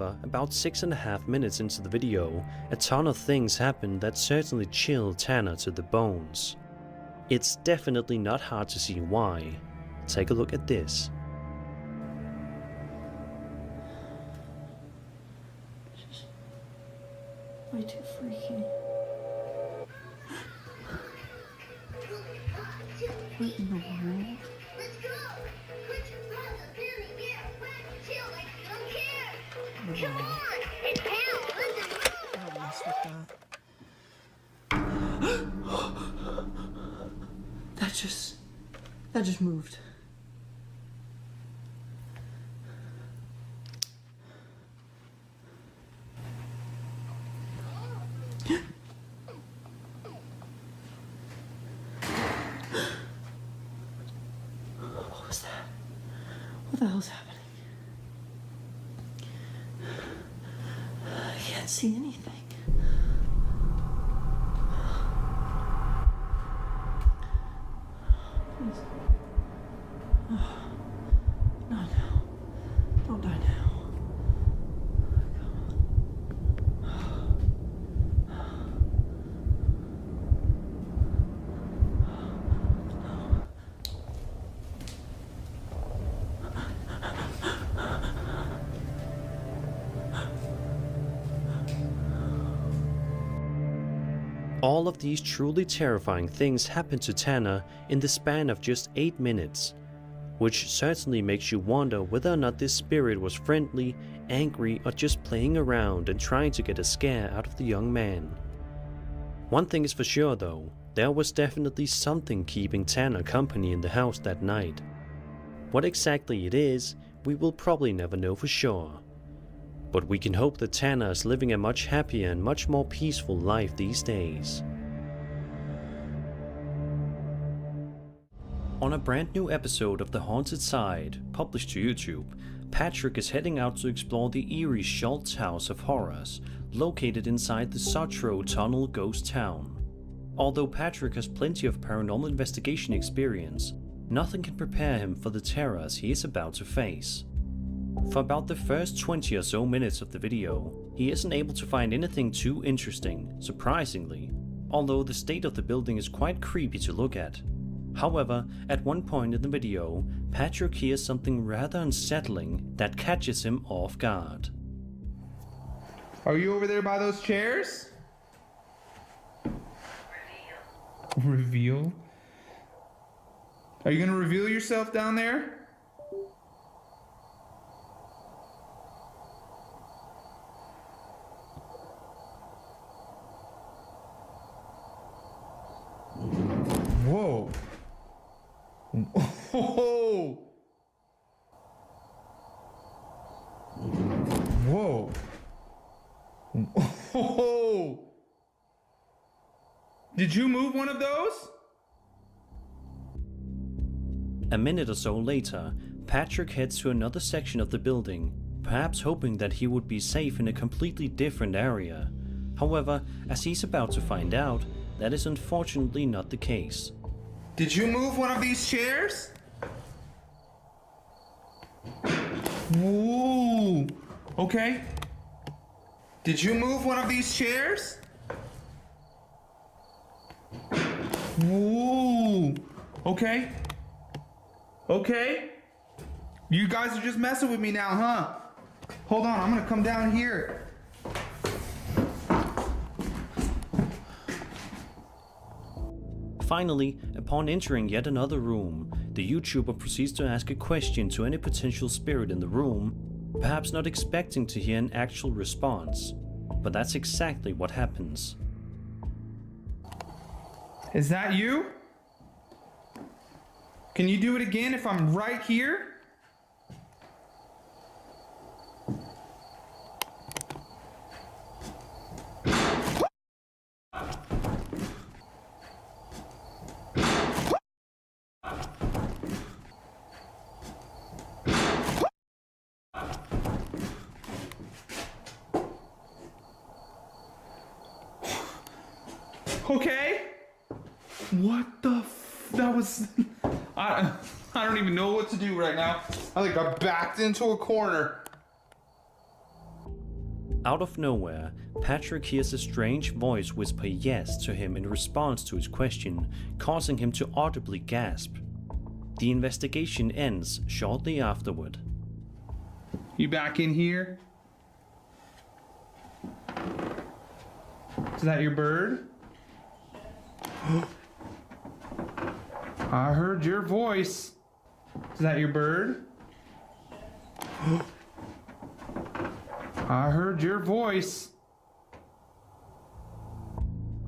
About 6.5 minutes into the video, a ton of things happen that certainly chill Tanner to the bones. It's definitely not hard to see why. Take a look at this. Just way too freaky. What in the world? Let's go! Put your paws up in the air, whack, chill like you don't care! Come on! It's hell on the move! I don't mess with that. That just moved. What was that? What the hell's happening? I can't see anything. Please. Oh, not now. Don't die now. All of these truly terrifying things happen to Tanner in the span of just 8 minutes, which certainly makes you wonder whether or not this spirit was friendly, angry, or just playing around and trying to get a scare out of the young man. One thing is for sure though, there was definitely something keeping Tanner company in the house that night. What exactly it is, we will probably never know for sure. But we can hope that Tanner is living a much happier and much more peaceful life these days. On a brand new episode of The Haunted Side, published to YouTube, Patrick is heading out to explore the eerie Schultz House of Horrors, located inside the Sotro Tunnel ghost town. Although Patrick has plenty of paranormal investigation experience, nothing can prepare him for the terrors he is about to face. For about the first 20 or so minutes of the video, he isn't able to find anything too interesting, surprisingly, although the state of the building is quite creepy to look at. However, at one point in the video, Patrick hears something rather unsettling that catches him off guard. Are you over there by those chairs? Reveal? Are you gonna reveal yourself down there? Whoa. Whoa. Whoa. Whoa. Did you move one of those? A minute or so later, Patrick heads to another section of the building, perhaps hoping that he would be safe in a completely different area. However, as he's about to find out, that is unfortunately not the case. Did you move one of these chairs? Ooh. Okay. Did you move one of these chairs? Ooh. Okay. Okay. You guys are just messing with me now, huh? Hold on, I'm gonna come down here. Finally, upon entering yet another room, the YouTuber proceeds to ask a question to any potential spirit in the room, perhaps not expecting to hear an actual response. But that's exactly what happens. Is that you? Can you do it again if I'm right here? Okay. What the that was... I don't even know what to do right now. I think I backed into a corner. Out of nowhere, Patrick hears a strange voice whisper yes to him in response to his question, causing him to audibly gasp. The investigation ends shortly afterward. You back in here? Is that your bird? I heard your voice. Is that your bird? I heard your voice.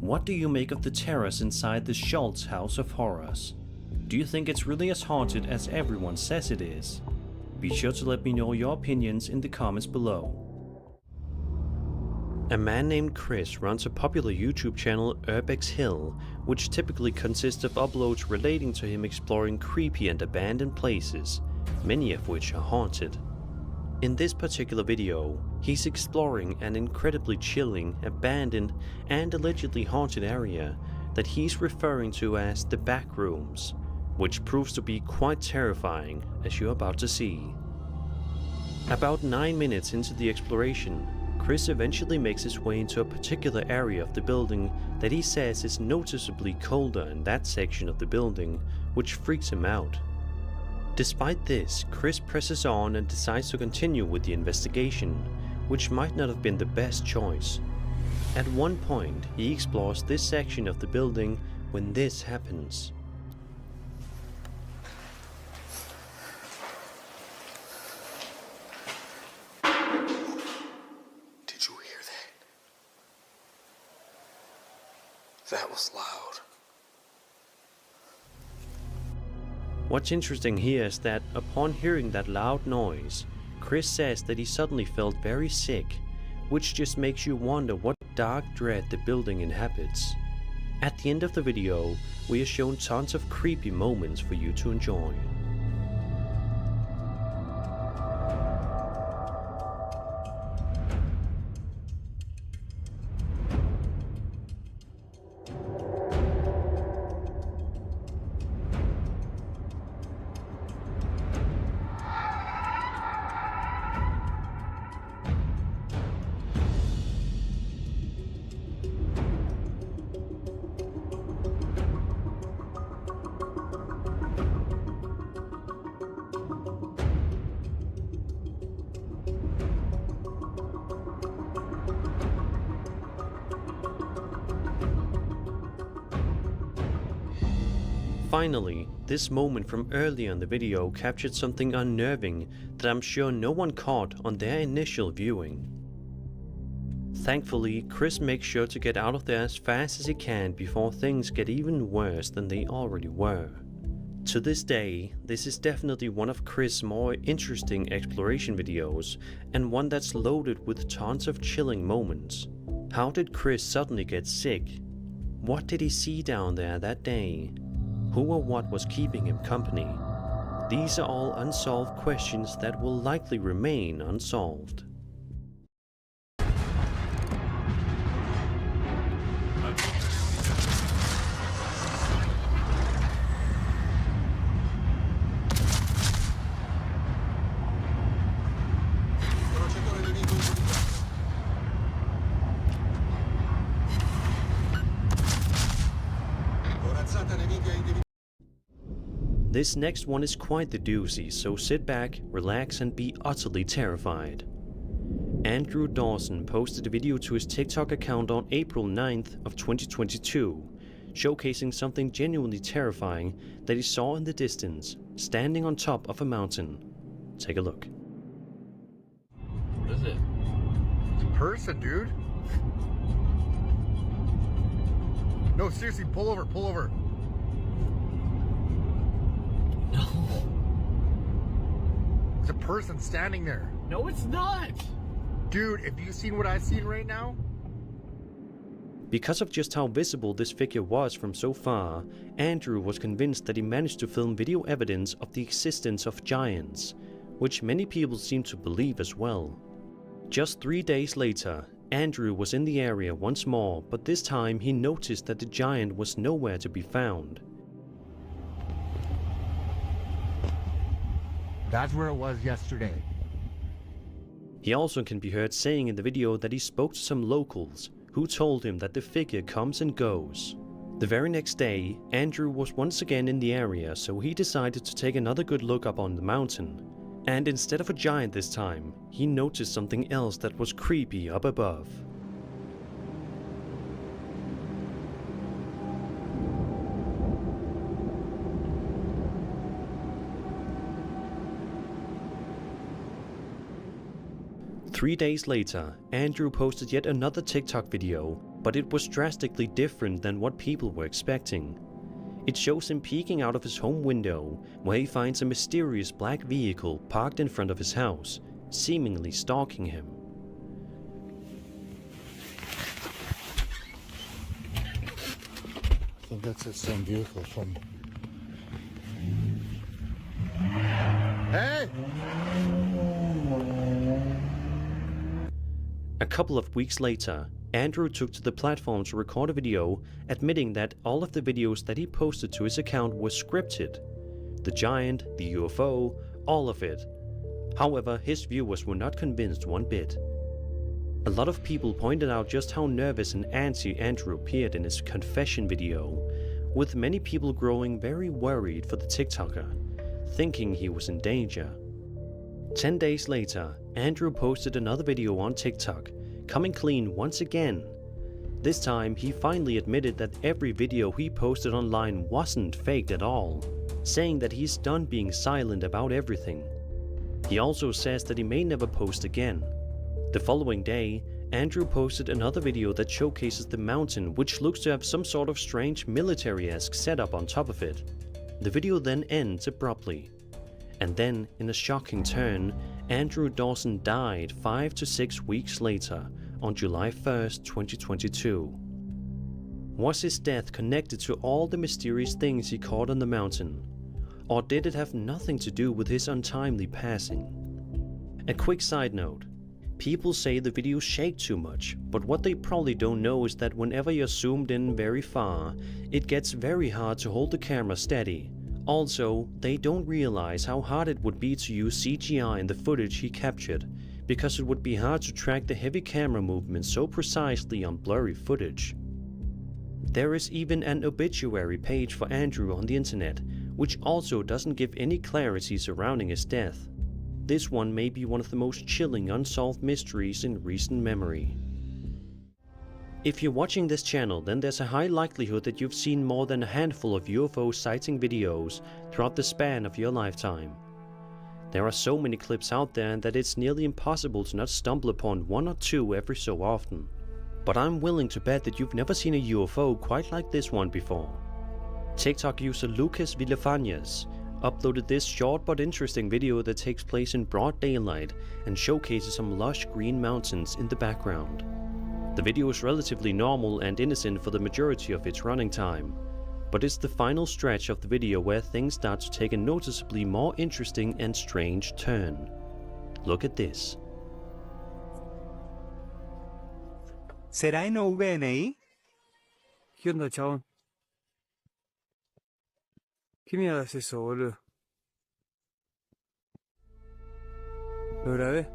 What do you make of the terrors inside the Schultz House of Horrors? Do you think it's really as haunted as everyone says it is? Be sure to let me know your opinions in the comments below. A man named Chris runs a popular YouTube channel, Urbex Hill, which typically consists of uploads relating to him exploring creepy and abandoned places, many of which are haunted. In this particular video, he's exploring an incredibly chilling, abandoned, and allegedly haunted area that he's referring to as the back rooms, which proves to be quite terrifying, as you're about to see. About 9 minutes into the exploration, Chris eventually makes his way into a particular area of the building that he says is noticeably colder in that section of the building, which freaks him out. Despite this, Chris presses on and decides to continue with the investigation, which might not have been the best choice. At one point, he explores this section of the building when this happens. Did you hear that? That was loud. What's interesting here is that upon hearing that loud noise, Chris says that he suddenly felt very sick, which just makes you wonder what dark dread the building inhabits. At the end of the video, we are shown tons of creepy moments for you to enjoy. Finally, this moment from earlier in the video captured something unnerving that I'm sure no one caught on their initial viewing. Thankfully, Chris makes sure to get out of there as fast as he can before things get even worse than they already were. To this day, this is definitely one of Chris' more interesting exploration videos, and one that's loaded with tons of chilling moments. How did Chris suddenly get sick? What did he see down there that day? Who or what was keeping him company? These are all unsolved questions that will likely remain unsolved. This next one is quite the doozy, so sit back, relax, and be utterly terrified. Andrew Dawson posted a video to his TikTok account on April 9th of 2022, showcasing something genuinely terrifying that he saw in the distance, standing on top of a mountain. Take a look. What is it? It's a person, dude. No, seriously, pull over, pull over. No. It's a person standing there. No, it's not. Dude, have you seen what I've seen right now? Because of just how visible this figure was from so far, Andrew was convinced that he managed to film video evidence of the existence of giants, which many people seem to believe as well. Just 3 days later, Andrew was in the area once more, but this time he noticed that the giant was nowhere to be found. That's where it was yesterday. He also can be heard saying in the video that he spoke to some locals who told him that the figure comes and goes. The very next day, Andrew was once again in the area, so he decided to take another good look up on the mountain. And instead of a giant this time, he noticed something else that was creepy up above. Three days later, Andrew posted yet another TikTok video, but it was drastically different than what people were expecting. It shows him peeking out of his home window, where he finds a mysterious black vehicle parked in front of his house, seemingly stalking him. I think that's the same vehicle from... Hey! A couple of weeks later, Andrew took to the platform to record a video admitting that all of the videos that he posted to his account were scripted. The giant, the UFO, all of it. However, his viewers were not convinced one bit. A lot of people pointed out just how nervous and antsy Andrew appeared in his confession video, with many people growing very worried for the TikToker, thinking he was in danger. 10 days later, Andrew posted another video on TikTok, coming clean once again. This time, he finally admitted that every video he posted online wasn't faked at all, saying that he's done being silent about everything. He also says that he may never post again. The following day, Andrew posted another video that showcases the mountain, which looks to have some sort of strange military-esque setup on top of it. The video then ends abruptly. And then, in a shocking turn, Andrew Dawson died 5 to 6 weeks later, on July 1st, 2022. Was his death connected to all the mysterious things he caught on the mountain? Or did it have nothing to do with his untimely passing? A quick side note. People say the videos shake too much, but what they probably don't know is that whenever you're zoomed in very far, it gets very hard to hold the camera steady. Also, they don't realize how hard it would be to use CGI in the footage he captured, because it would be hard to track the heavy camera movements so precisely on blurry footage. There is even an obituary page for Andrew on the internet, which also doesn't give any clarity surrounding his death. This one may be one of the most chilling unsolved mysteries in recent memory. If you're watching this channel, then there's a high likelihood that you've seen more than a handful of UFO sighting videos throughout the span of your lifetime. There are so many clips out there that it's nearly impossible to not stumble upon one or two every so often. But I'm willing to bet that you've never seen a UFO quite like this one before. TikTok user Lucas Villafañas uploaded this short but interesting video that takes place in broad daylight and showcases some lush green mountains in the background. The video is relatively normal and innocent for the majority of its running time, but it's the final stretch of the video where things start to take a noticeably more interesting and strange turn. Look at this. ¿Será NVNI? ¿Qué onda, chabón? ¿Qué mierda es eso, boludo? ¿Lo grabé?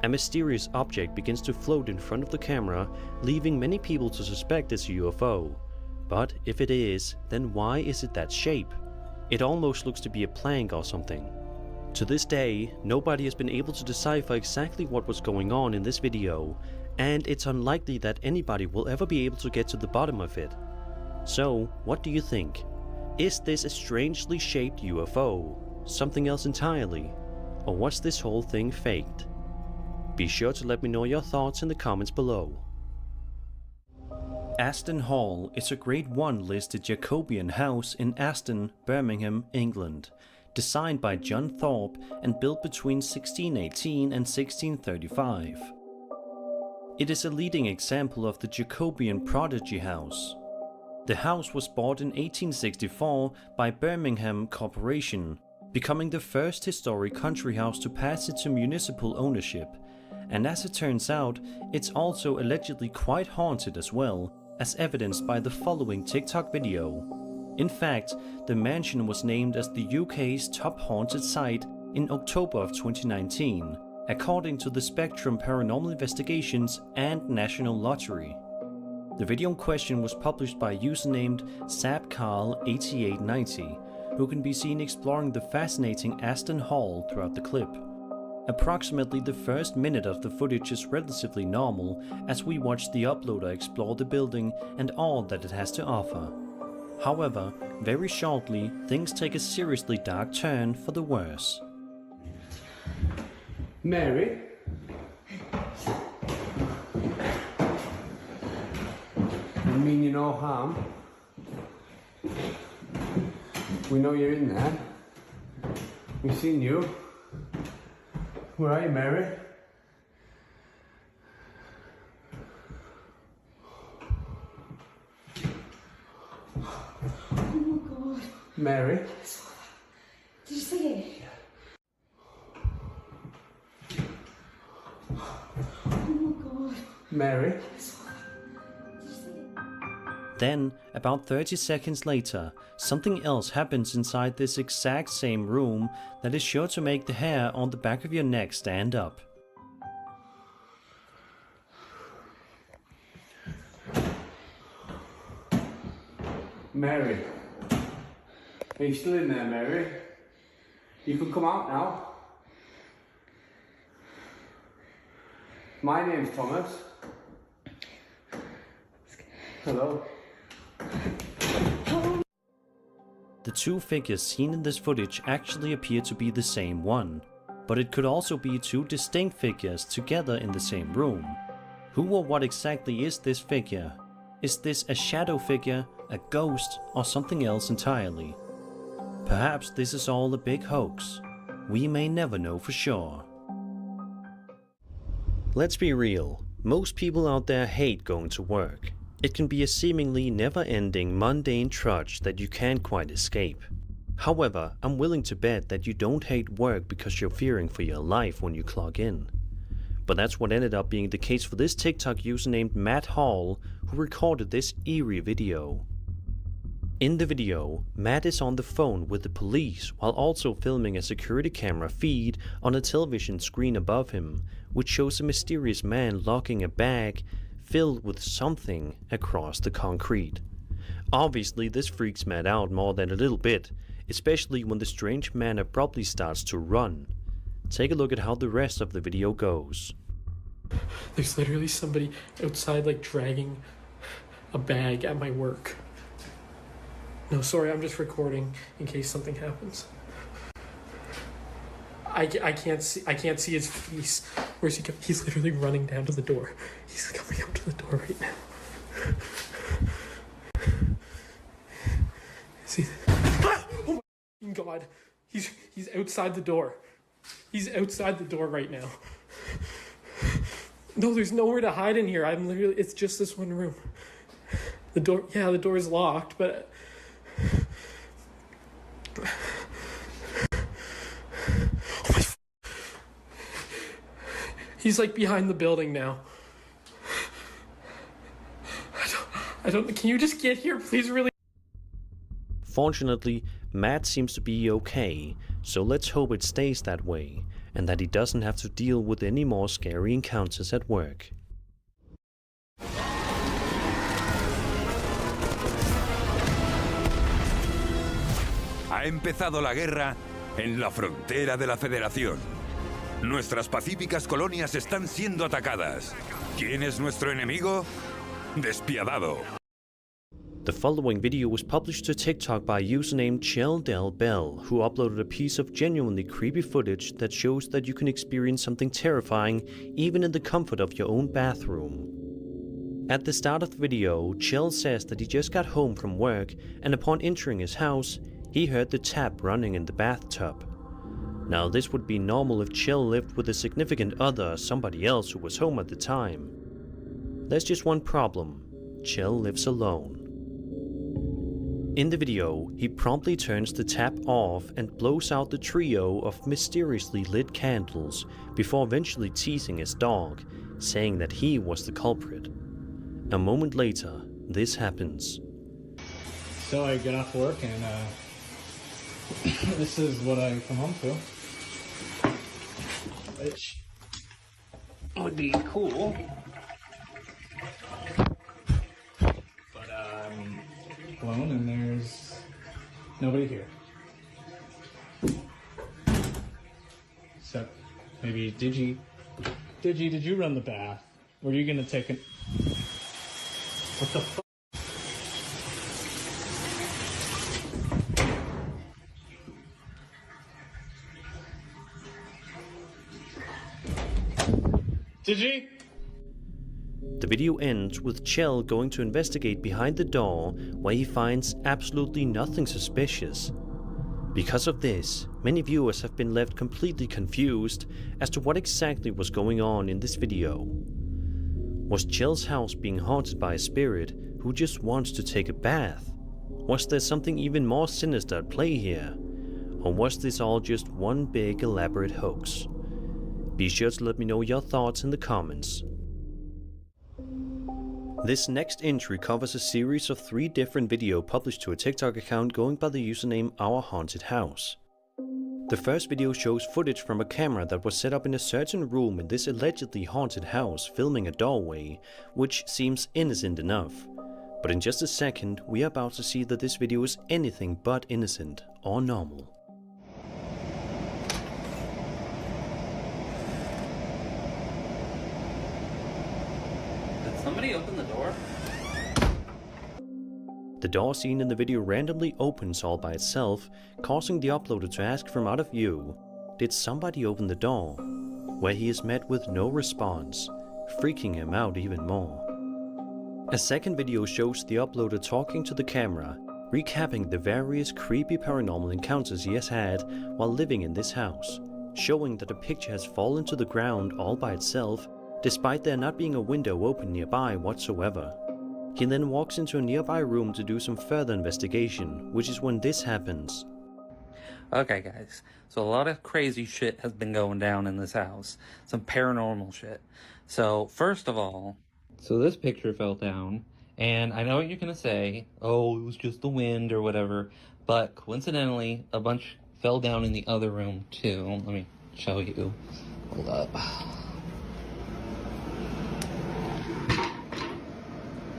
A mysterious object begins to float in front of the camera, leaving many people to suspect it's a UFO. But if it is, then why is it that shape? It almost looks to be a plank or something. To this day, nobody has been able to decipher exactly what was going on in this video, and it's unlikely that anybody will ever be able to get to the bottom of it. So, what do you think? Is this a strangely shaped UFO? Something else entirely? Or was this whole thing faked? Be sure to let me know your thoughts in the comments below. Aston Hall is a Grade 1 listed Jacobean house in Aston, Birmingham, England, designed by John Thorpe and built between 1618 and 1635. It is a leading example of the Jacobean prodigy house. The house was bought in 1864 by Birmingham Corporation, becoming the first historic country house to pass into municipal ownership, and as it turns out, it's also allegedly quite haunted as well, as evidenced by the following TikTok video. In fact, the mansion was named as the UK's top haunted site in October of 2019, according to the Spectrum Paranormal Investigations and National Lottery. The video in question was published by a user named SapCarl8890, who can be seen exploring the fascinating Aston Hall throughout the clip. Approximately the first minute of the footage is relatively normal as we watch the uploader explore the building and all that it has to offer. However, very shortly, things take a seriously dark turn for the worse. Mary? I mean you no harm. We know you're in there. We've seen you. Where are you, Mary? Oh my god. Mary? Did you see it? Oh my god. Mary? Did you see it? Then, about 30 seconds later, something else happens inside this exact same room that is sure to make the hair on the back of your neck stand up. Mary? Are you still in there, Mary? You can come out now. My name's Thomas. Hello. The two figures seen in this footage actually appear to be the same one, but it could also be two distinct figures together in the same room. Who or what exactly is this figure? Is this a shadow figure, a ghost, or something else entirely? Perhaps this is all a big hoax. We may never know for sure. Let's be real, most people out there hate going to work. It can be a seemingly never-ending mundane trudge that you can't quite escape. However, I'm willing to bet that you don't hate work because you're fearing for your life when you clock in. But that's what ended up being the case for this TikTok user named Matt Hall, who recorded this eerie video. In the video, Matt is on the phone with the police while also filming a security camera feed on a television screen above him, which shows a mysterious man locking a bag filled with something across the concrete. Obviously, this freaks Matt out more than a little bit, especially when the strange man abruptly starts to run. Take a look at how the rest of the video goes. There's literally somebody outside, like, dragging a bag at my work. No, sorry, I'm just recording in case something happens. I can't see his face. Where's he going? He's literally running down to the door. He's coming out to the door right now. See? Oh my god! He's outside the door. He's outside the door right now. No, there's nowhere to hide in here. I'm literally. It's just this one room. The door. Yeah, the door is locked, but. He's like behind the building now. I don't, can you just get here, please, really? Fortunately, Matt seems to be okay, so let's hope it stays that way, and that he doesn't have to deal with any more scary encounters at work. Ha empezado la guerra en la frontera de la Federación. Nuestras pacíficas colonias están siendo atacadas. ¿Quién es nuestro enemigo? Despiadado. The following video was published to TikTok by a user named Bell, who uploaded a piece of genuinely creepy footage that shows that you can experience something terrifying even in the comfort of your own bathroom. At the start of the video, Chell says that he just got home from work and upon entering his house, he heard the tap running in the bathtub. Now this would be normal if Chell lived with a significant other or somebody else who was home at the time. There's just one problem. Chell lives alone. In the video, he promptly turns the tap off and blows out the trio of mysteriously lit candles before eventually teasing his dog, saying that he was the culprit. A moment later, this happens. So I get off work and this is what I come home to. Which would be cool. But I'm alone and there's nobody here. Except maybe Digi, did you run the bath? Were you gonna take an... What the fuck? Digi? The video ends with Chell going to investigate behind the door, where he finds absolutely nothing suspicious. Because of this, many viewers have been left completely confused as to what exactly was going on in this video. Was Chell's house being haunted by a spirit who just wants to take a bath? Was there something even more sinister at play here? Or was this all just one big elaborate hoax? Be sure to let me know your thoughts in the comments. This next entry covers a series of 3 different videos published to a TikTok account going by the username Our Haunted House. The first video shows footage from a camera that was set up in a certain room in this allegedly haunted house filming a doorway, which seems innocent enough. But in just a second, we are about to see that this video is anything but innocent or normal. Somebody open the door? The door seen in the video randomly opens all by itself, causing the uploader to ask from out of view, did somebody open the door? Where he is met with no response, freaking him out even more. A second video shows the uploader talking to the camera, recapping the various creepy paranormal encounters he has had while living in this house, showing that a picture has fallen to the ground all by itself, despite there not being a window open nearby whatsoever. He then walks into a nearby room to do some further investigation, which is when this happens. Okay guys, so a lot of crazy shit has been going down in this house. Some paranormal shit. So first of all, so this picture fell down, and I know what you're gonna say, oh, it was just the wind or whatever, but coincidentally, a bunch fell down in the other room too. Let me show you. Hold up.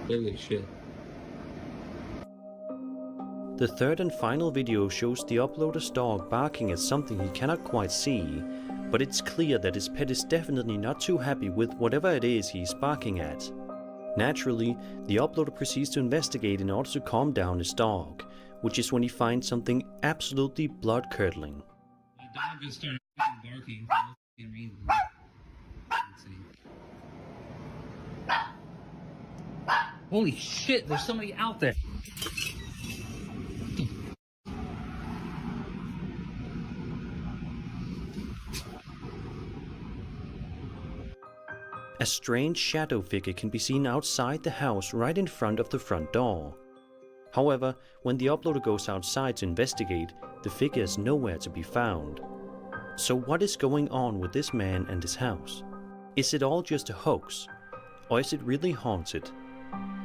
Holy shit. The third and final video shows the uploader's dog barking at something he cannot quite see, but it's clear that his pet is definitely not too happy with whatever it is he's barking at. Naturally, the uploader proceeds to investigate in order to calm down his dog, which is when he finds something absolutely blood-curdling. My dog just started barking for no reason. Let's see. Holy shit, there's somebody out there. A strange shadow figure can be seen outside the house right in front of the front door. However, when the uploader goes outside to investigate, the figure is nowhere to be found. So what is going on with this man and his house? Is it all just a hoax? Or is it really haunted?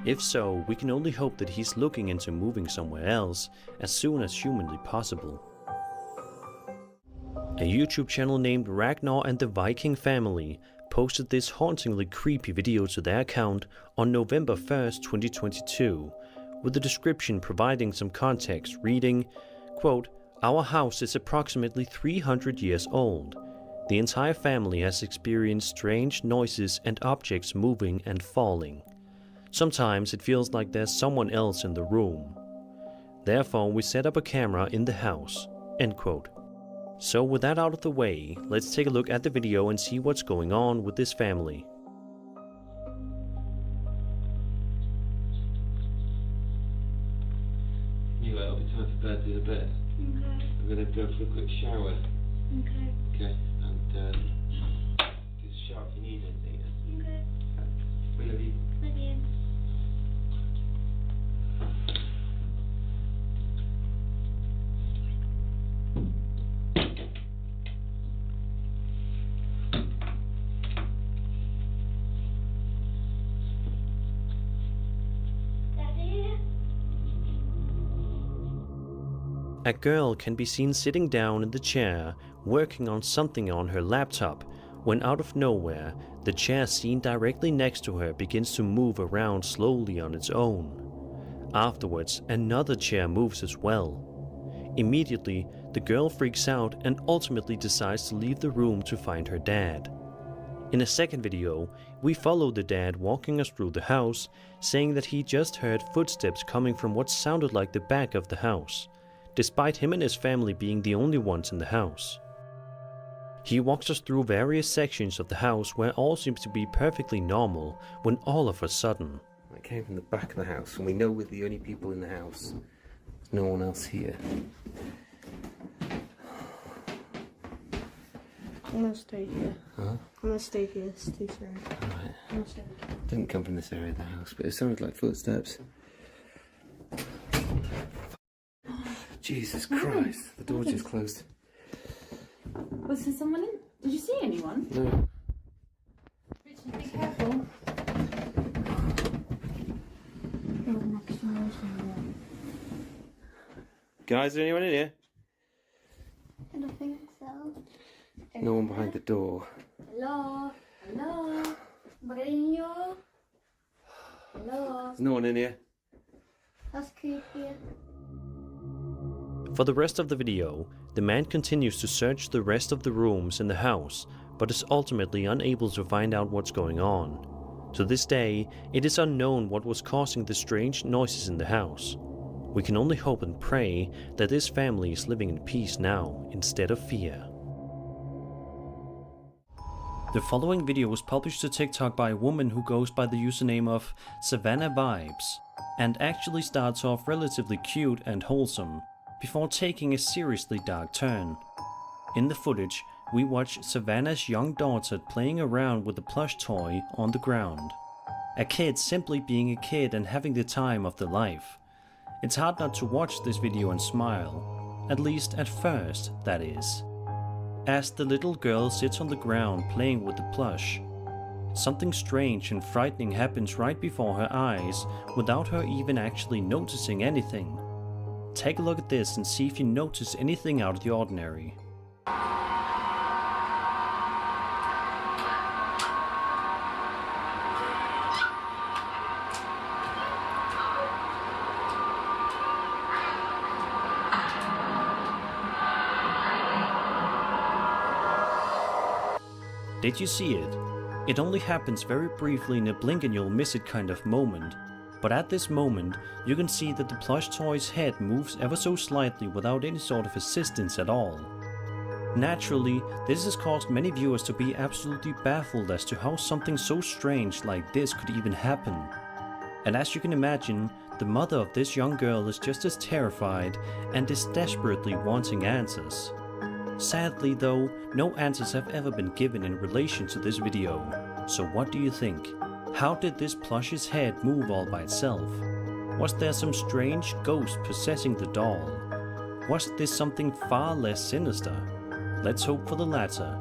If so, we can only hope that he's looking into moving somewhere else as soon as humanly possible. A YouTube channel named Ragnar and the Viking Family posted this hauntingly creepy video to their account on November 1st, 2022, with the description providing some context reading, quote, "Our house is approximately 300 years old. The entire family has experienced strange noises and objects moving and falling. Sometimes it feels like there's someone else in the room. Therefore, we set up a camera in the house." End quote. So with that out of the way, let's take a look at the video and see what's going on with this family. Anyway, it'll be time for bed, do the bed. Okay. I'm gonna go for a quick shower. Okay. Okay, and just shout if you need anything. Yeah? Okay. We love you. Love you. A girl can be seen sitting down in the chair, working on something on her laptop, when out of nowhere, the chair seen directly next to her begins to move around slowly on its own. Afterwards, another chair moves as well. Immediately, the girl freaks out and ultimately decides to leave the room to find her dad. In a second video, we follow the dad walking us through the house, saying that he just heard footsteps coming from what sounded like the back of the house, despite him and his family being the only ones in the house. He walks us through various sections of the house where all seems to be perfectly normal, when all of a sudden... It came from the back of the house, and we know we're the only people in the house. There's no one else here. I'm gonna stay here. Huh? I'm gonna stay here, it's too scary. Alright. I'm gonna stay here. Didn't come from this area of the house, but it sounded like footsteps. Jesus Christ, the door just closed. Was there someone in? Did you see anyone? No. Richard, be careful. Guys, is there anyone in here? I don't think so. No one behind the door. Hello? Hello? Mourinho? Hello? There's no one in here. That's creepy. For the rest of the video, the man continues to search the rest of the rooms in the house, but is ultimately unable to find out what's going on. To this day, it is unknown what was causing the strange noises in the house. We can only hope and pray that this family is living in peace now, instead of fear. The following video was published to TikTok by a woman who goes by the username of Savannah Vibes, and actually starts off relatively cute and wholesome, before taking a seriously dark turn. In the footage, we watch Savannah's young daughter playing around with a plush toy on the ground. A kid simply being a kid and having the time of their life. It's hard not to watch this video and smile, at least at first, that is. As the little girl sits on the ground playing with the plush, something strange and frightening happens right before her eyes without her even actually noticing anything. Take a look at this and see if you notice anything out of the ordinary. Did you see it? It only happens very briefly in a blink and you'll miss it kind of moment. But at this moment, you can see that the plush toy's head moves ever so slightly without any sort of assistance at all. Naturally, this has caused many viewers to be absolutely baffled as to how something so strange like this could even happen. And as you can imagine, the mother of this young girl is just as terrified and is desperately wanting answers. Sadly though, no answers have ever been given in relation to this video. So what do you think? How did this plush's head move all by itself? Was there some strange ghost possessing the doll? Was this something far less sinister? Let's hope for the latter.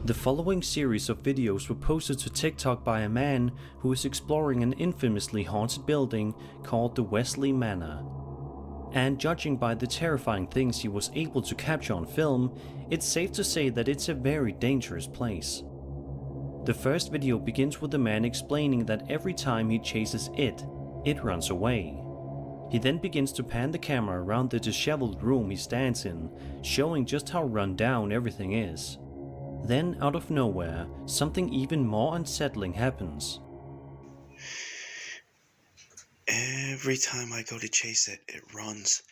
The following series of videos were posted to TikTok by a man who is exploring an infamously haunted building called the Wesley Manor. And judging by the terrifying things he was able to capture on film, it's safe to say that it's a very dangerous place. The first video begins with the man explaining that every time he chases it runs away. He then begins to pan the camera around the disheveled room he stands in, showing just how run down everything is. Then, out of nowhere, something even more unsettling happens. Every time I go to chase it, it runs.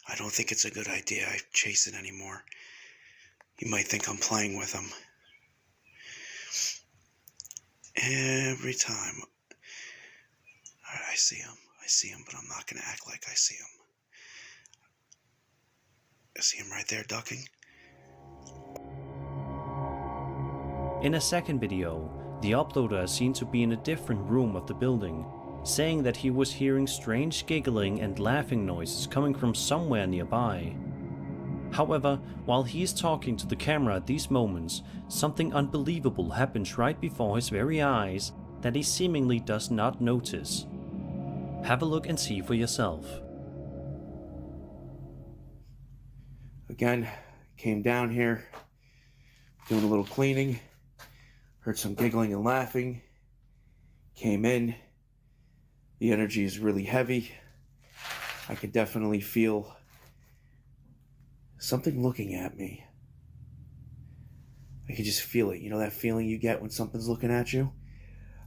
I don't think it's a good idea I chase it anymore. You might think I'm playing with him. Every time I see him, but I'm not going to act like I see him. I see him right there ducking. In a second video, the uploader is seen to be in a different room of the building, saying that he was hearing strange giggling and laughing noises coming from somewhere nearby. However, while he is talking to the camera at these moments, something unbelievable happens right before his very eyes that he seemingly does not notice. Have a look and see for yourself. Again, came down here, doing a little cleaning. Heard some giggling and laughing. Came in. The energy is really heavy. I could definitely feel something looking at me. I could just feel it. You know that feeling you get when something's looking at you?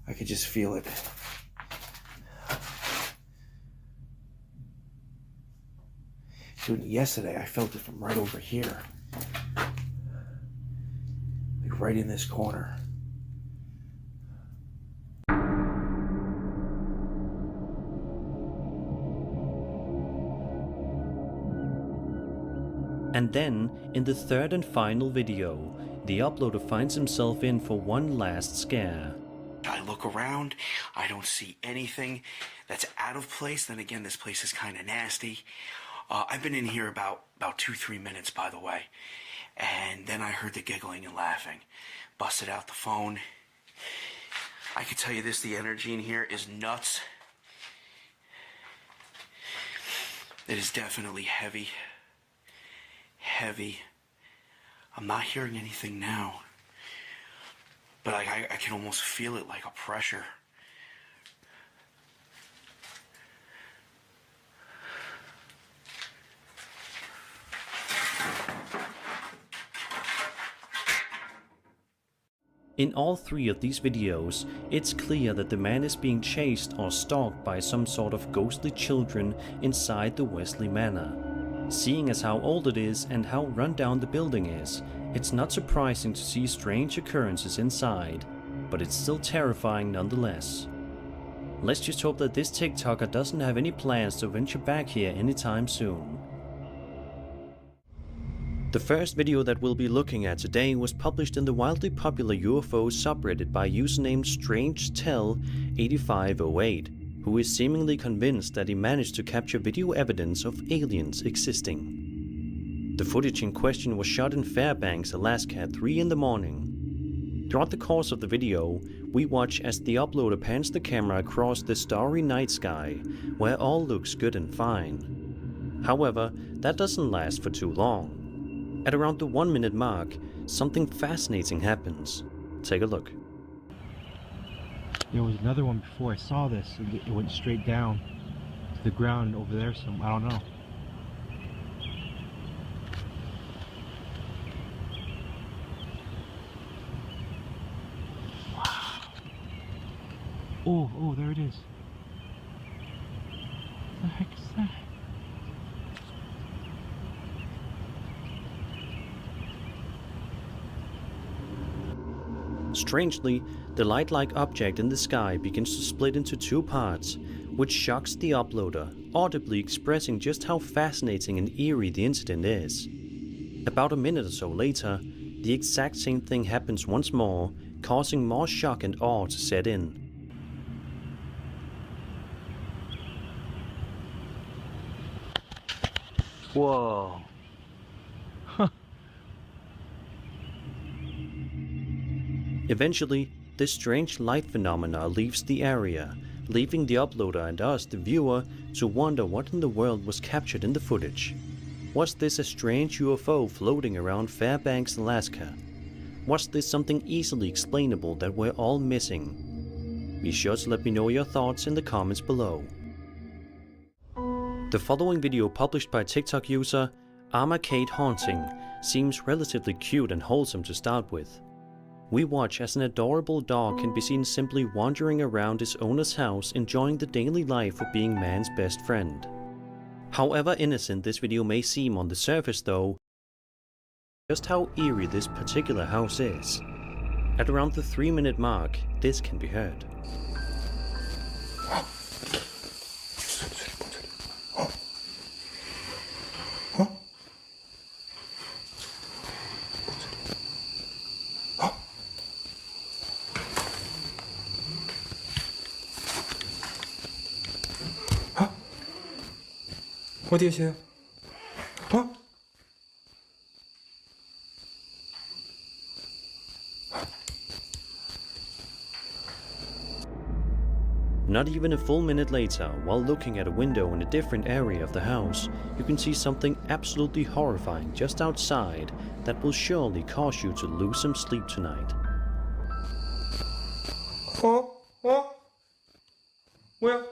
I could just feel it. Dude, yesterday I felt it from right over here. Like right in this corner. And then, in the third and final video, the uploader finds himself in for one last scare. I look around, I don't see anything that's out of place. Then again, this place is kind of nasty. I've been in here about 2-3 minutes, by the way. And then I heard the giggling and laughing. Busted out the phone. I can tell you this, the energy in here is nuts. It is definitely heavy. Heavy. I'm not hearing anything now. But I can almost feel it like a pressure. In all three of these videos, it's clear that the man is being chased or stalked by some sort of ghostly children inside the Wesley Manor. Seeing as how old it is and how run down the building is, it's not surprising to see strange occurrences inside, but it's still terrifying nonetheless. Let's just hope that this TikToker doesn't have any plans to venture back here anytime soon. The first video that we'll be looking at today was published in the wildly popular UFO subreddit by username StrangeTell8508, who is seemingly convinced that he managed to capture video evidence of aliens existing. The footage in question was shot in Fairbanks, Alaska at 3 in the morning. Throughout the course of the video, we watch as the uploader pans the camera across the starry night sky, where all looks good and fine. However, that doesn't last for too long. At around the 1 minute mark, something fascinating happens. Take a look. There was another one before I saw this. It went straight down to the ground over there. I don't know. Wow. Oh, there it is. What the heck is that? Strangely, the light-like object in the sky begins to split into two parts, which shocks the uploader, audibly expressing just how fascinating and eerie the incident is. About a minute or so later, the exact same thing happens once more, causing more shock and awe to set in. Whoa. Eventually, this strange light phenomena leaves the area, leaving the uploader and us, the viewer, to wonder what in the world was captured in the footage. Was this a strange UFO floating around Fairbanks, Alaska? Was this something easily explainable that we're all missing? Be sure to let me know your thoughts in the comments below. The following video, published by TikTok user Armacade Haunting, seems relatively cute and wholesome to start with. We watch as an adorable dog can be seen simply wandering around his owner's house, enjoying the daily life of being man's best friend. However innocent this video may seem on the surface though, just how eerie this particular house is. At around the 3 minute mark, this can be heard. 어디 계세요? Not even a full minute later, while looking at a window in a different area of the house, you can see something absolutely horrifying just outside that will surely cause you to lose some sleep tonight. 뭐야?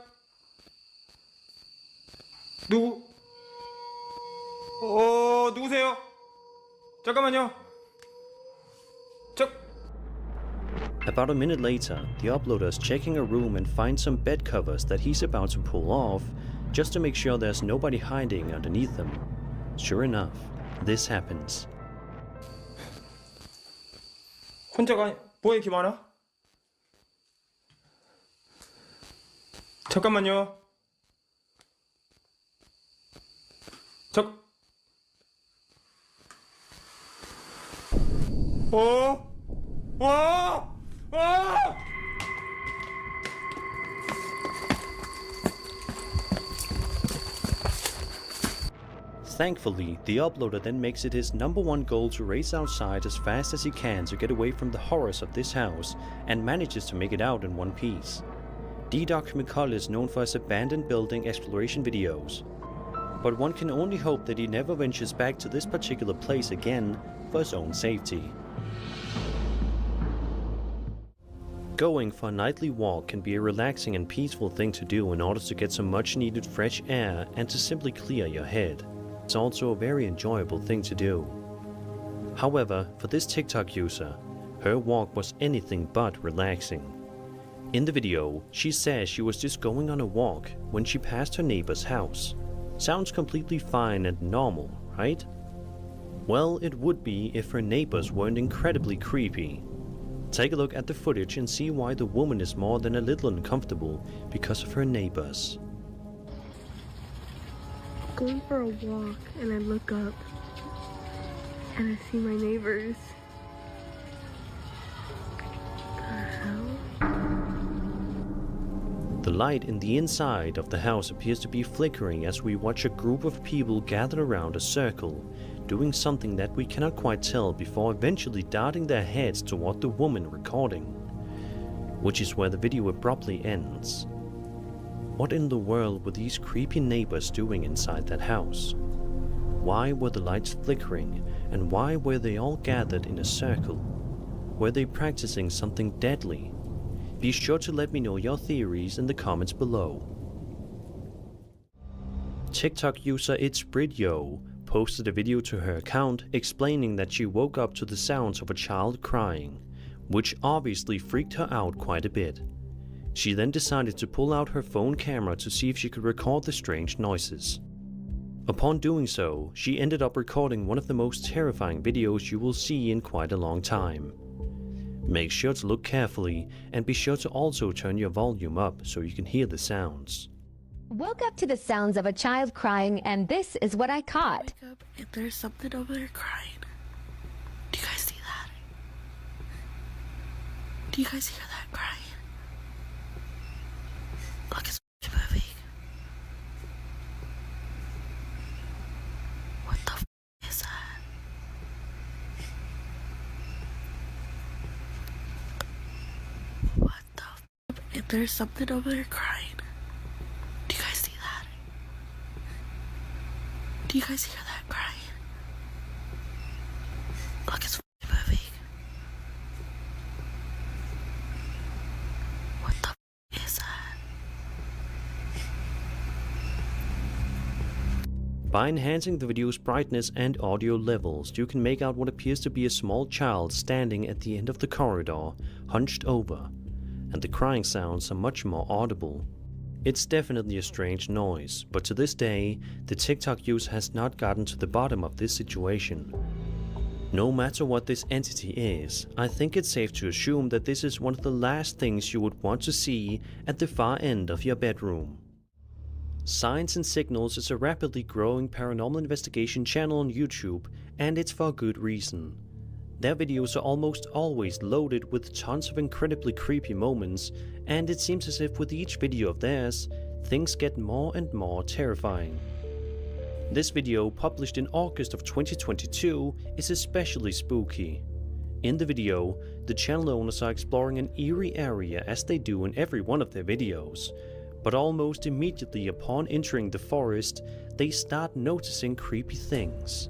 누구세요? 잠깐만요. About a minute later, the uploader is checking a room and finds some bed covers that he's about to pull off, just to make sure there's nobody hiding underneath them. Sure enough, this happens. 혼자가 뭐가 이렇게 많아? 잠깐만요. Thankfully, the uploader then makes it his #1 goal to race outside as fast as he can to get away from the horrors of this house, and manages to make it out in one piece. D-Dr. McCullough is known for his abandoned building exploration videos, but one can only hope that he never ventures back to this particular place again for his own safety. Going for a nightly walk can be a relaxing and peaceful thing to do in order to get some much needed fresh air and to simply clear your head. It's also a very enjoyable thing to do. However, for this TikTok user, her walk was anything but relaxing. In the video, she says she was just going on a walk when she passed her neighbor's house. Sounds completely fine and normal, right? Well, it would be if her neighbors weren't incredibly creepy. Take a look at the footage and see why the woman is more than a little uncomfortable because of her neighbors. Going for a walk and I look up and I see my neighbors. The hell? The light in the inside of the house appears to be flickering as we watch a group of people gathered around a circle, doing something that we cannot quite tell before eventually darting their heads toward the woman recording, which is where the video abruptly ends. What in the world were these creepy neighbors doing inside that house? Why were the lights flickering, and why were they all gathered in a circle? Were they practicing something deadly? Be sure to let me know your theories in the comments below. TikTok user It's Bridyo posted a video to her account explaining that she woke up to the sounds of a child crying, which obviously freaked her out quite a bit. She then decided to pull out her phone camera to see if she could record the strange noises. Upon doing so, she ended up recording one of the most terrifying videos you will see in quite a long time. Make sure to look carefully and be sure to also turn your volume up so you can hear the sounds. Woke up to the sounds of a child crying, and this is what I caught. Wake up and there's something over there crying. Do you guys see that? Do you guys hear that crying? Look, it's moving. What the is that? What the and there's something over there crying. Do you guys see that? Do you guys hear that crying? Look, it's moving. What the is that? By enhancing the video's brightness and audio levels, you can make out what appears to be a small child standing at the end of the corridor, hunched over, and the crying sounds are much more audible. It's definitely a strange noise, but to this day, the TikTok user has not gotten to the bottom of this situation. No matter what this entity is, I think it's safe to assume that this is one of the last things you would want to see at the far end of your bedroom. Signs and Signals is a rapidly growing paranormal investigation channel on YouTube, and it's for good reason. Their videos are almost always loaded with tons of incredibly creepy moments, and it seems as if with each video of theirs, things get more and more terrifying. This video, published in August of 2022, is especially spooky. In the video, the channel owners are exploring an eerie area as they do in every one of their videos, but almost immediately upon entering the forest, they start noticing creepy things.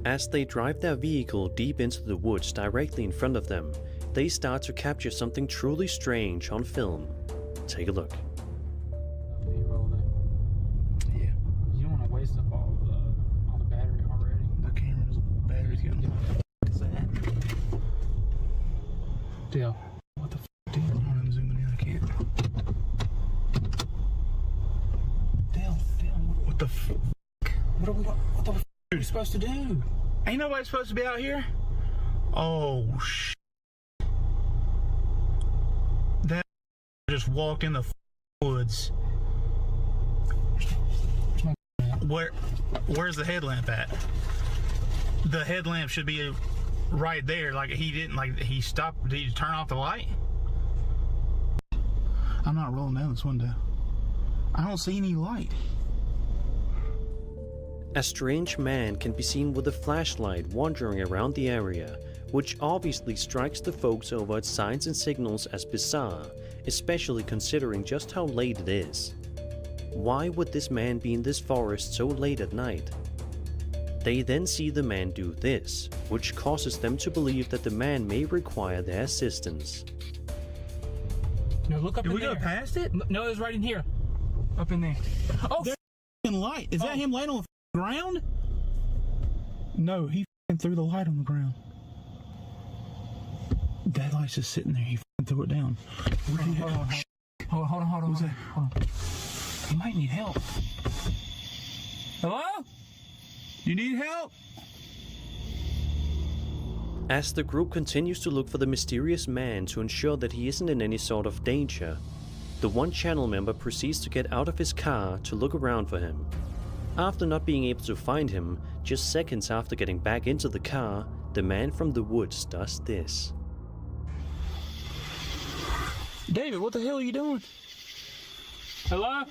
As they drive their vehicle deep into the woods directly in front of them, they start to capture something truly strange on film. Take a look. Yeah. You don't want to waste up all the battery already. The camera's battery's getting. What is that? Deal. What the f, dude? I'm zooming in. I can't. Dale, what the f? What the f are you supposed to do? Ain't nobody supposed to be out here. Oh sh. That just walked in the woods. Where's the headlamp at? The headlamp should be right there. Like he didn't. Like he stopped. Did he turn off the light? I'm not rolling down this window. I don't see any light. A strange man can be seen with a flashlight wandering around the area, which obviously strikes the folks over its signs and signals as bizarre, especially considering just how late it is. Why would this man be in this forest so late at night? They then see the man do this, which causes them to believe that the man may require their assistance. No, look up in there. Did we go past it? No, it's right in here. Up in there. Oh, there's light. Is that him laying on the ground? No, he threw the light on the ground. That light's just sitting there. He threw it down. Hold on. What's that? Hold on. He might need help. Hello? You need help? As the group continues to look for the mysterious man to ensure that he isn't in any sort of danger, the one channel member proceeds to get out of his car to look around for him. After not being able to find him, just seconds after getting back into the car, the man from the woods does this. David, what the hell are you doing? Hello?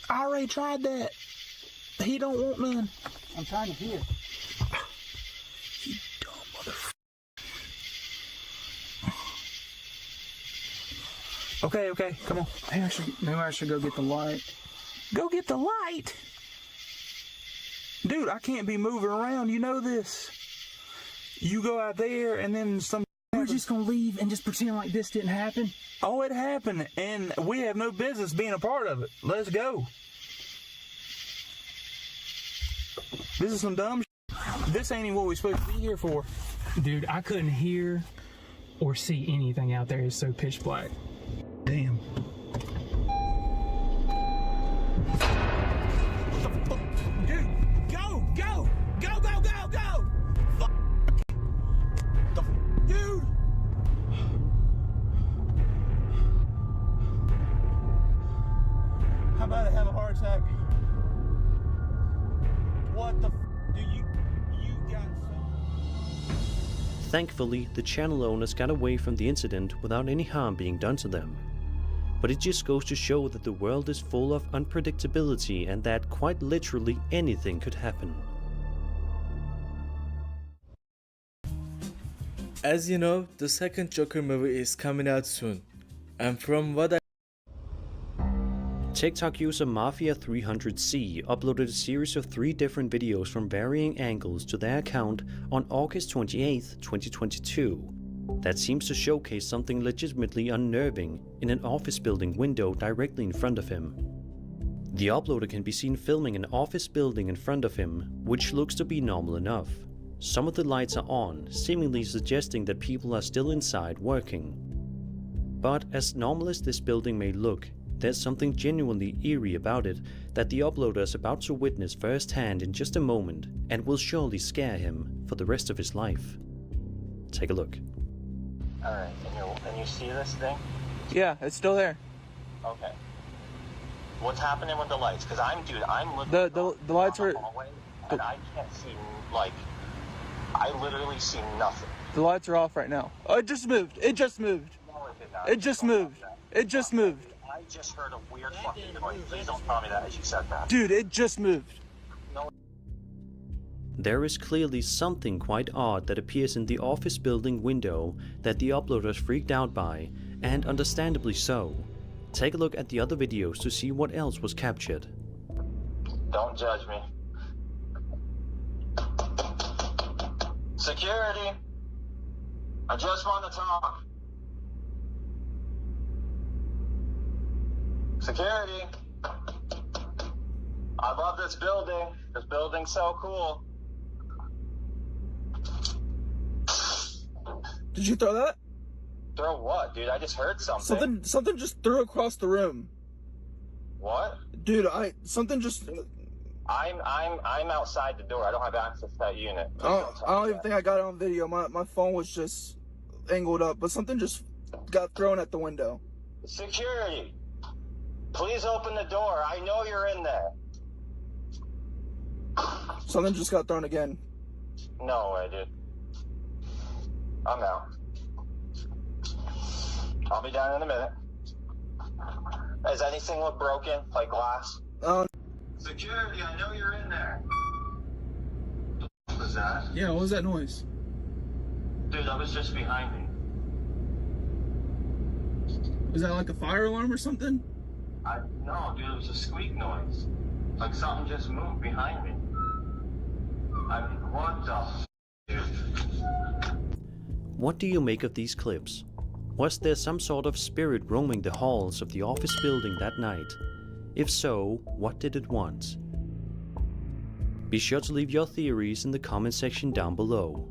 I already tried that. He don't want none. I'm trying to hear. You dumb motherfucker. Okay, come on. Maybe I should go get the light. Go get the light? Dude, I can't be moving around. You know this. You go out there and then some... We're just gonna leave and just pretend like this didn't happen? Oh, it happened, and we have no business being a part of it. Let's go. This is some dumb shit. This ain't even what we're supposed to be here for. Dude, I couldn't hear or see anything out there. It's so pitch black. Damn. What the fuck? Dude, go! Fuck. The dude! How about I have a heart attack? What the f do you got some... Thankfully, the channel owners got away from the incident without any harm being done to them. But it just goes to show that the world is full of unpredictability and that quite literally anything could happen. As you know, the second Joker movie is coming out soon, and from what I... TikTok user Mafia300C uploaded a series of 3 different videos from varying angles to their account on August 28, 2022. That seems to showcase something legitimately unnerving in an office building window directly in front of him. The uploader can be seen filming an office building in front of him, which looks to be normal enough. Some of the lights are on, seemingly suggesting that people are still inside working. But as normal as this building may look, there's something genuinely eerie about it that the uploader is about to witness firsthand in just a moment and will surely scare him for the rest of his life. Take a look. Alright, can you see this thing? Yeah, it's still there. Okay. What's happening with the lights? Because I'm looking the lights are... hallway, and I can't see, like, I literally see nothing. The lights are off right now. Oh, it just moved. No, it did not. It just moved. I just heard a weird fucking noise. Please don't tell me that as you said that. Dude, it just moved. No. There is clearly something quite odd that appears in the office building window that the uploaders freaked out by, and understandably so. Take a look at the other videos to see what else was captured. Don't judge me. Security! I just want to talk. Security! I love this building. This building's so cool. Did you throw that? Throw what, dude? I just heard something. Something just threw across the room. What? Dude, something just. I'm outside the door. I don't have access to that unit. I don't even think I got it on video. My phone was just angled up, but something just got thrown at the window. Security! Please open the door. I know you're in there. Something just got thrown again. No way, dude. I'm out. I'll be down in a minute. Does anything look broken? Like glass? Security, I know you're in there. What was that? Yeah, what was that noise? Dude, that was just behind me. Was that like a fire alarm or something? No, dude, it was a squeak noise. Like something just moved behind me. I mean, what the dude? What do you make of these clips? Was there some sort of spirit roaming the halls of the office building that night? If so, what did it want? Be sure to leave your theories in the comment section down below.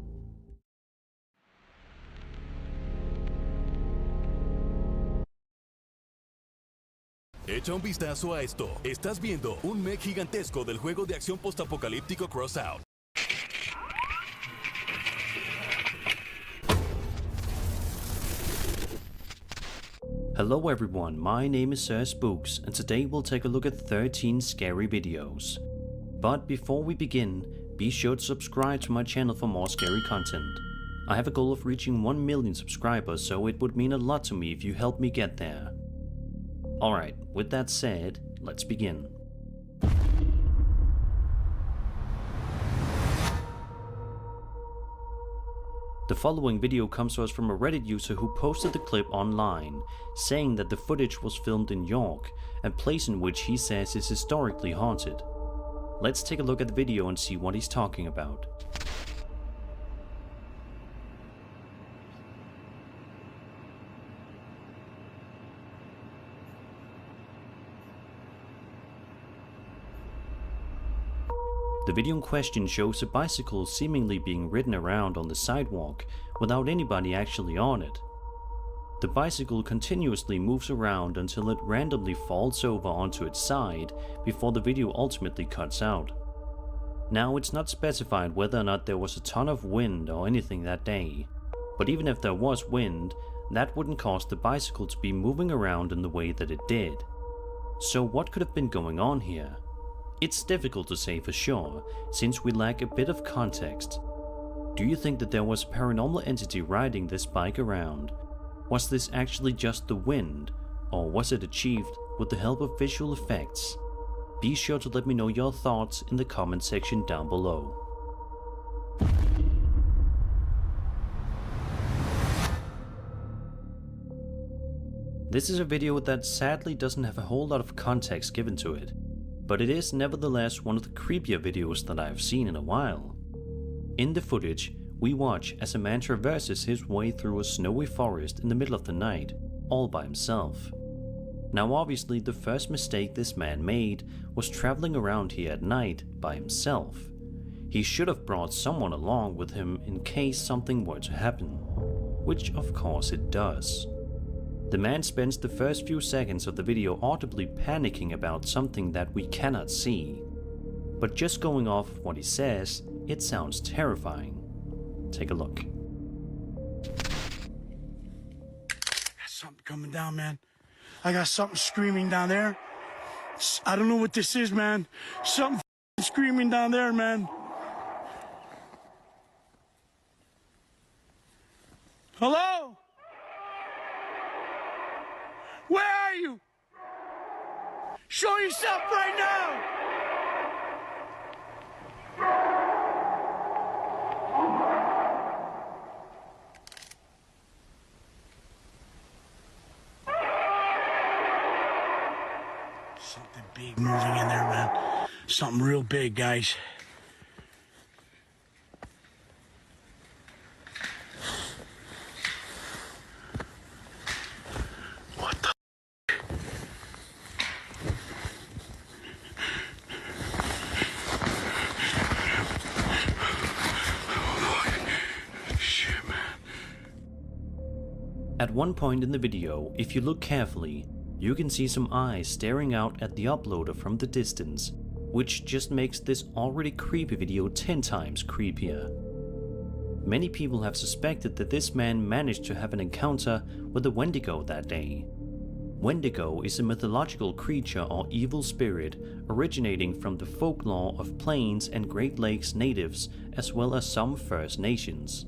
Echa un vistazo a esto. Estás viendo un mech gigantesco del juego de acción postapocalíptico Crossout. Hello everyone, my name is Sir Spooks, and today we'll take a look at 13 scary videos. But before we begin, be sure to subscribe to my channel for more scary content. I have a goal of reaching 1 million subscribers, so it would mean a lot to me if you help me get there. Alright, with that said, let's begin. The following video comes to us from a Reddit user who posted the clip online, saying that the footage was filmed in York, a place in which he says is historically haunted. Let's take a look at the video and see what he's talking about. The video in question shows a bicycle seemingly being ridden around on the sidewalk without anybody actually on it. The bicycle continuously moves around until it randomly falls over onto its side before the video ultimately cuts out. Now, it's not specified whether or not there was a ton of wind or anything that day, but even if there was wind, that wouldn't cause the bicycle to be moving around in the way that it did. So what could have been going on here? It's difficult to say for sure, since we lack a bit of context. Do you think that there was a paranormal entity riding this bike around? Was this actually just the wind, or was it achieved with the help of visual effects? Be sure to let me know your thoughts in the comment section down below. This is a video that sadly doesn't have a whole lot of context given to it, but it is nevertheless one of the creepier videos that I have seen in a while. In the footage, we watch as a man traverses his way through a snowy forest in the middle of the night, all by himself. Now obviously the first mistake this man made was traveling around here at night by himself. He should have brought someone along with him in case something were to happen, which of course it does. The man spends the first few seconds of the video audibly panicking about something that we cannot see. But just going off of what he says, it sounds terrifying. Take a look. Got something coming down, man. I got something screaming down there. I don't know what this is, man. Something screaming down there, man. Hello? Where are you? Show yourself right now! big moving in there, man. Something real big, guys. What the? Shit, man. At one point in the video, if you look carefully, you can see some eyes staring out at the uploader from the distance, which just makes this already creepy video 10 times creepier. Many people have suspected that this man managed to have an encounter with a Wendigo that day. Wendigo is a mythological creature or evil spirit originating from the folklore of Plains and Great Lakes natives as well as some First Nations.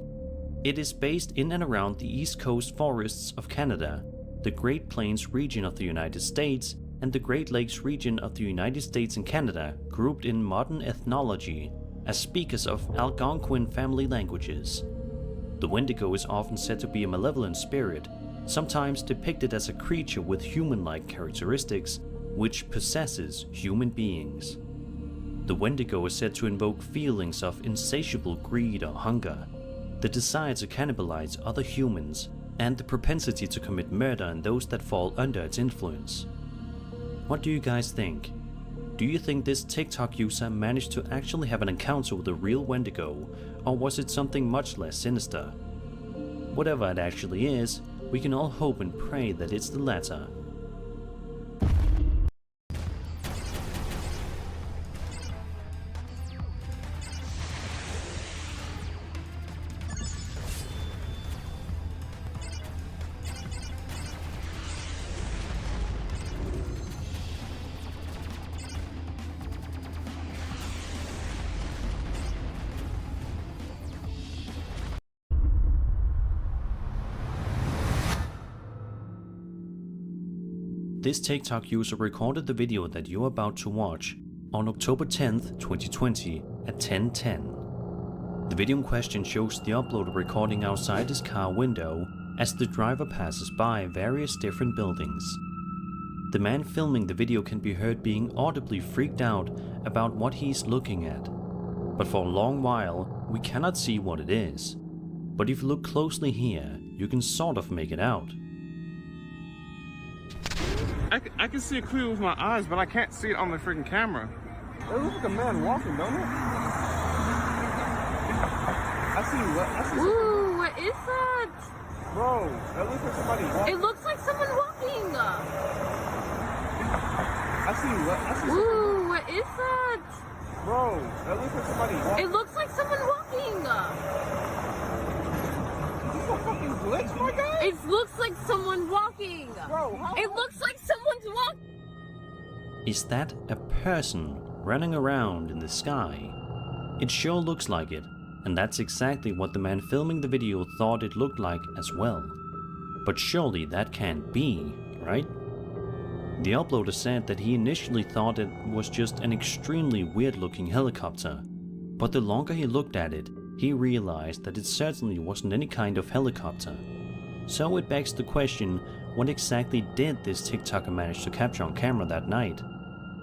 It is based in and around the East Coast forests of Canada, the Great Plains region of the United States, and the Great Lakes region of the United States and Canada, grouped in modern ethnology as speakers of Algonquin family languages. The Wendigo is often said to be a malevolent spirit, sometimes depicted as a creature with human-like characteristics, which possesses human beings. The Wendigo is said to invoke feelings of insatiable greed or hunger, the desire to cannibalize other humans, and the propensity to commit murder in those that fall under its influence. What do you guys think? Do you think this TikTok user managed to actually have an encounter with a real Wendigo, or was it something much less sinister? Whatever it actually is, we can all hope and pray that it's the latter. This TikTok user recorded the video that you're about to watch on October 10th, 2020 at 10:10. The video in question shows the uploader recording outside his car window as the driver passes by various different buildings. The man filming the video can be heard being audibly freaked out about what he's looking at, but for a long while we cannot see what it is. But if you look closely here, you can sort of make it out. I can see it clear with my eyes, but I can't see it on the freaking camera. It looks like a man walking, don't it? I see what? Ooh, what is that? Bro, that looks like somebody walking. It looks like someone walking. I see what? Ooh, what is that? Bro, that looks like somebody walking. It looks like someone walking. Is this a fucking glitch, my guy? It looks like someone walking. Bro, how? It looks like someone's walking. Is that a person running around in the sky? It sure looks like it, and that's exactly what the man filming the video thought it looked like as well. But surely that can't be, right? The uploader said that he initially thought it was just an extremely weird looking helicopter, but the longer he looked at it, he realized that it certainly wasn't any kind of helicopter. So it begs the question, what exactly did this TikToker manage to capture on camera that night?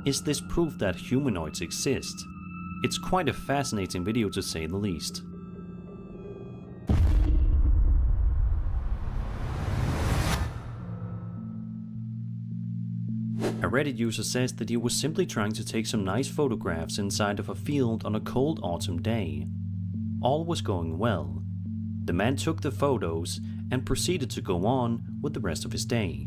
Is this proof that humanoids exist? It's quite a fascinating video to say the least. A Reddit user says that he was simply trying to take some nice photographs inside of a field on a cold autumn day. All was going well. The man took the photos and proceeded to go on with the rest of his day.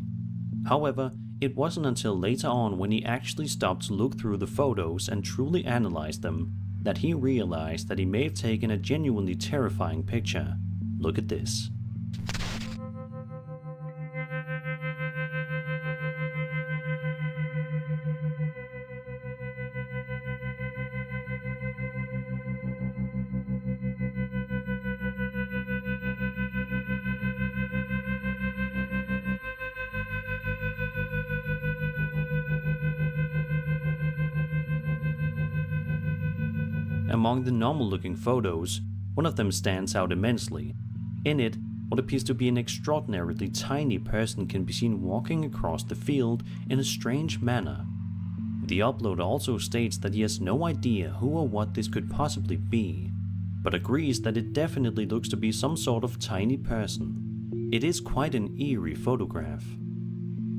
However, it wasn't until later on when he actually stopped to look through the photos and truly analyze them that he realized that he may have taken a genuinely terrifying picture. Look at this. Among the normal-looking photos, one of them stands out immensely. In it, what appears to be an extraordinarily tiny person can be seen walking across the field in a strange manner. The uploader also states that he has no idea who or what this could possibly be, but agrees that it definitely looks to be some sort of tiny person. It is quite an eerie photograph.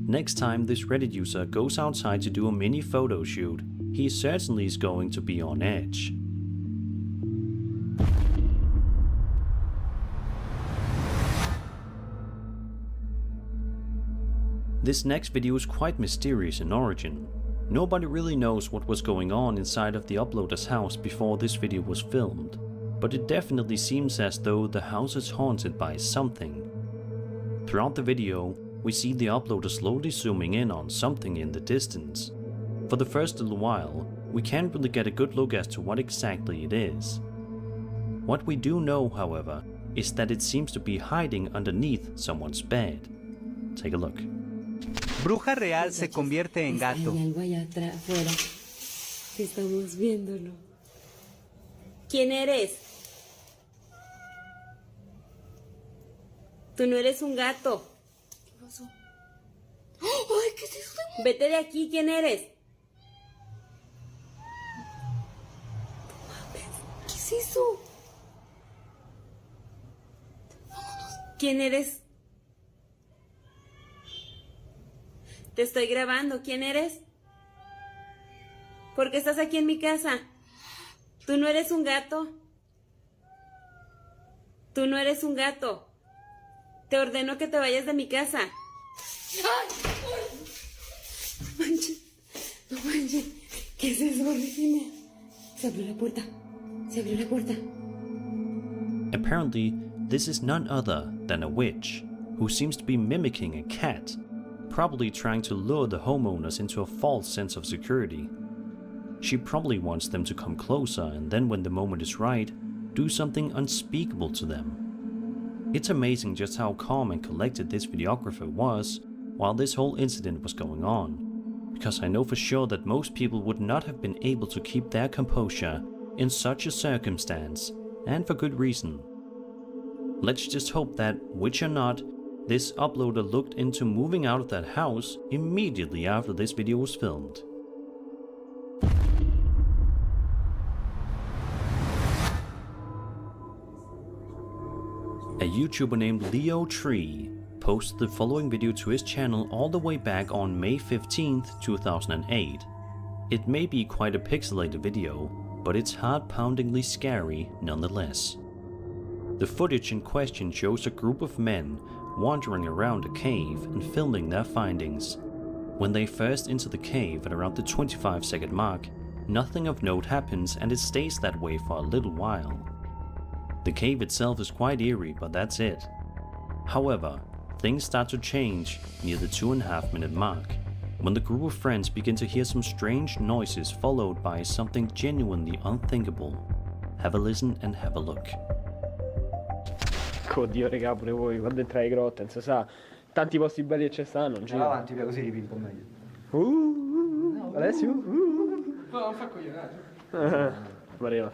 Next time this Reddit user goes outside to do a mini photo shoot, he certainly is going to be on edge. This next video is quite mysterious in origin. Nobody really knows what was going on inside of the uploader's house before this video was filmed, but it definitely seems as though the house is haunted by something. Throughout the video, we see the uploader slowly zooming in on something in the distance. For the first little while, we can't really get a good look as to what exactly it is. What we do know, however, is that it seems to be hiding underneath someone's bed. Take a look. Bruja real se convierte en gato. Hay algo allá afuera. Estamos viéndolo. ¿Quién eres? Tú no eres un gato. ¿Qué pasó? ¡Ay, qué es eso! Vete de aquí, ¿quién eres? ¿Qué es eso? ¿Quién eres? Te estoy grabando. ¿Quién eres? ¿Por qué estás aquí en mi casa? Tú no eres un gato. Tú no eres un gato. Te ordeno que te vayas de mi casa. No manches. No manches. ¿Qué es eso, Regina? Se abrió la puerta. Se abrió la puerta. Apparently, this is none other than a witch, who seems to be mimicking a cat, probably trying to lure the homeowners into a false sense of security. She probably wants them to come closer and then when the moment is right, do something unspeakable to them. It's amazing just how calm and collected this videographer was while this whole incident was going on, because I know for sure that most people would not have been able to keep their composure in such a circumstance, and for good reason. Let's just hope that, witch or not, this uploader looked into moving out of that house immediately after this video was filmed. A YouTuber named Leo Tree posted the following video to his channel all the way back on May 15th, 2008. It may be quite a pixelated video, but it's heart-poundingly scary nonetheless. The footage in question shows a group of men wandering around a cave and filming their findings. When they first enter the cave at around the 25-second mark, nothing of note happens and it stays that way for a little while. The cave itself is quite eerie, but that's it. However, things start to change near the 2.5-minute mark, when the group of friends begin to hear some strange noises followed by something genuinely unthinkable. Have a listen and have a look. Oddio, raga, pure voi, quando entrai in grotta, non si sa, tanti posti belli che ci stanno, non Va avanti, così ripinto meglio. Alessio? No, non fa cogliere. Pareva.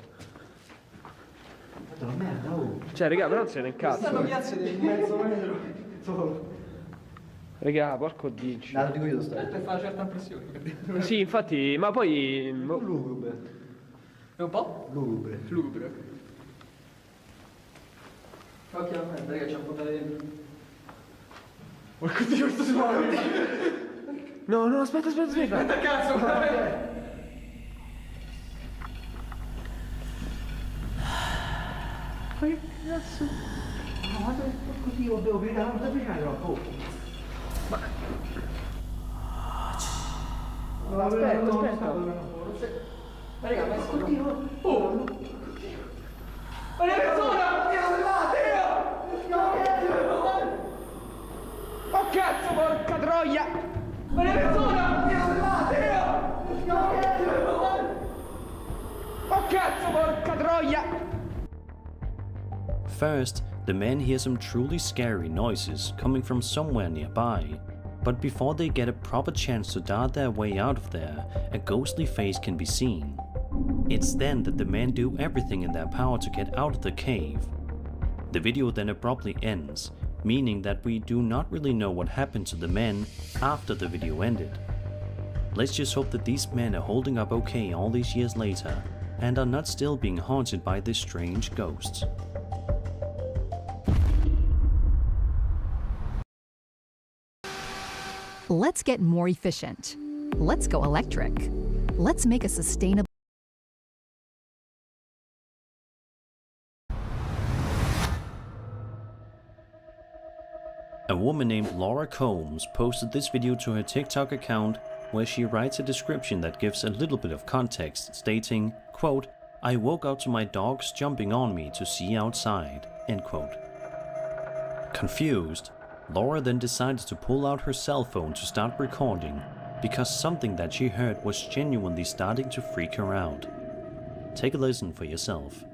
Una merda, oh. Cioè, raga, però non se ne incazzo. Stanno piazze del mezzo metro. Solo. Raga, porco dio. No, lo dico io, sto. Per fare una certa impressione. Sì, infatti, ma poi... Lugubre. È un po'? Lugubre. Lugubre. Occhio a me, raga, ci ha buttato dentro. Porco dio, questo si muove. No, aspetta. Aspetta, cazzo, Ma che cazzo? No, ma porco dio, devo piegare, non devo piegare troppo. Ma... No, aspetta. Ma raga, ma è Porco dio. Oh! Ma le persone! Oh cazzo, porca troia! Ma le persone! Oh cazzo, porca troia! First, the men hear some truly scary noises coming from somewhere nearby, but before they get a proper chance to dart their way out of there, a ghostly face can be seen. It's then that the men do everything in their power to get out of the cave. The video then abruptly ends, meaning that we do not really know what happened to the men after the video ended. Let's just hope that these men are holding up okay all these years later and are not still being haunted by this strange ghost. Let's get more efficient. Let's go electric. Let's make a sustainable. A woman named Laura Combs posted this video to her TikTok account where she writes a description that gives a little bit of context, stating, quote, "I woke up to my dogs jumping on me to see outside," end quote. Confused, Laura then decided to pull out her cell phone to start recording because something that she heard was genuinely starting to freak her out. Take a listen for yourself.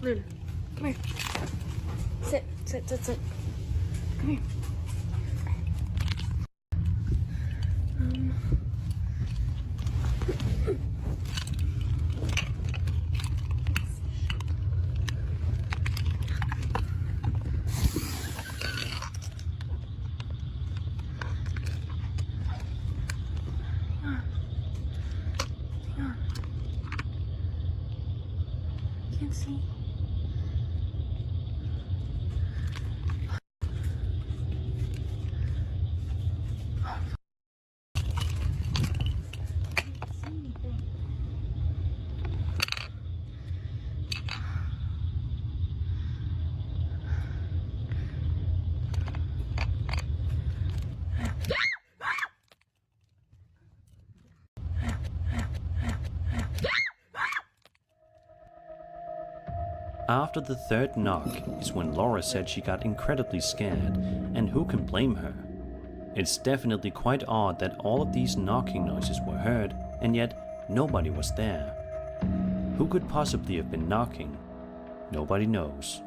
Luna, come here. Sit, sit, sit, sit. Come here. Can't see. After the third knock is when Laura said she got incredibly scared, and who can blame her? It's definitely quite odd that all of these knocking noises were heard, and yet nobody was there. Who could possibly have been knocking? Nobody knows.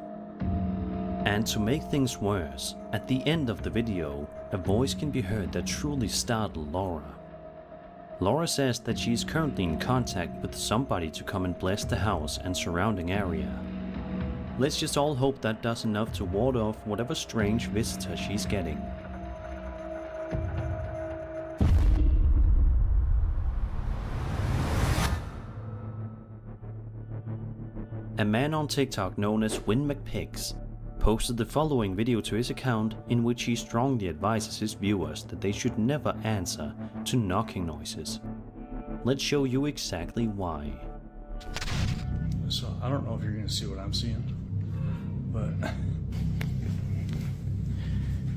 And to make things worse, at the end of the video, a voice can be heard that truly startled Laura. Laura says that she is currently in contact with somebody to come and bless the house and surrounding area. Let's just all hope that does enough to ward off whatever strange visitor she's getting. A man on TikTok known as Win McPix posted the following video to his account in which he strongly advises his viewers that they should never answer to knocking noises. Let's show you exactly why. So I don't know if you're gonna see what I'm seeing, but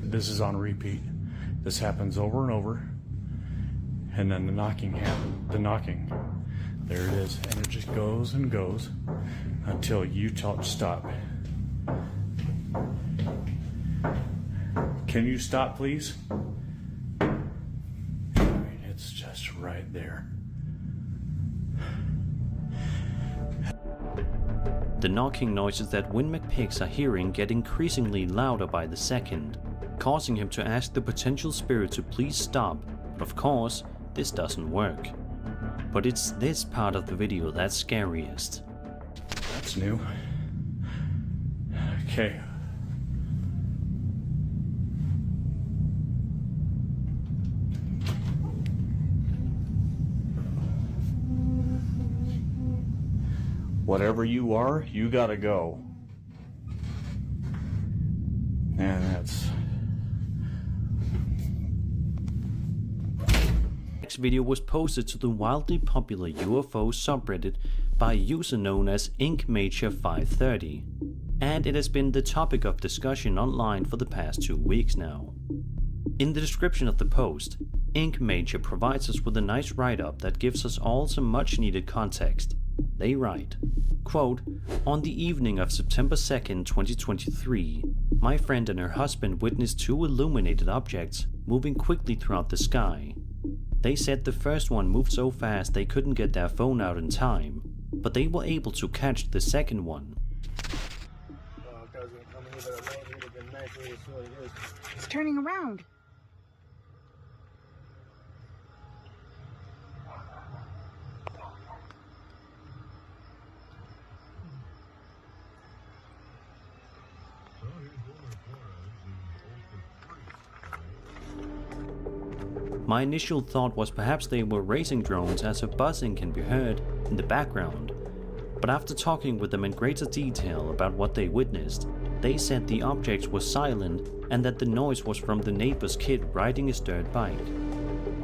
this is on repeat. This happens over and over, and then the knocking happens. The knocking, there it is, and it just goes and goes until you tell it to stop. Can you stop, please? I mean, it's just right there. The knocking noises that Win McPix are hearing get increasingly louder by the second, causing him to ask the potential spirit to please stop, but of course, this doesn't work. But it's this part of the video that's scariest. That's new. Okay. Whatever you are, you gotta go. And that's... Next video was posted to the wildly popular UFO subreddit by a user known as InkMajor530, and it has been the topic of discussion online for the past 2 weeks now. In the description of the post, InkMajor provides us with a nice write-up that gives us all some much needed context. They write, quote, "On the evening of September 2nd, 2023, my friend and her husband witnessed 2 illuminated objects moving quickly throughout the sky. They said the first one moved so fast they couldn't get their phone out in time, but they were able to catch the second one." It's turning around. My initial thought was perhaps they were racing drones, as a buzzing can be heard in the background. But after talking with them in greater detail about what they witnessed, they said the objects were silent and that the noise was from the neighbor's kid riding his dirt bike.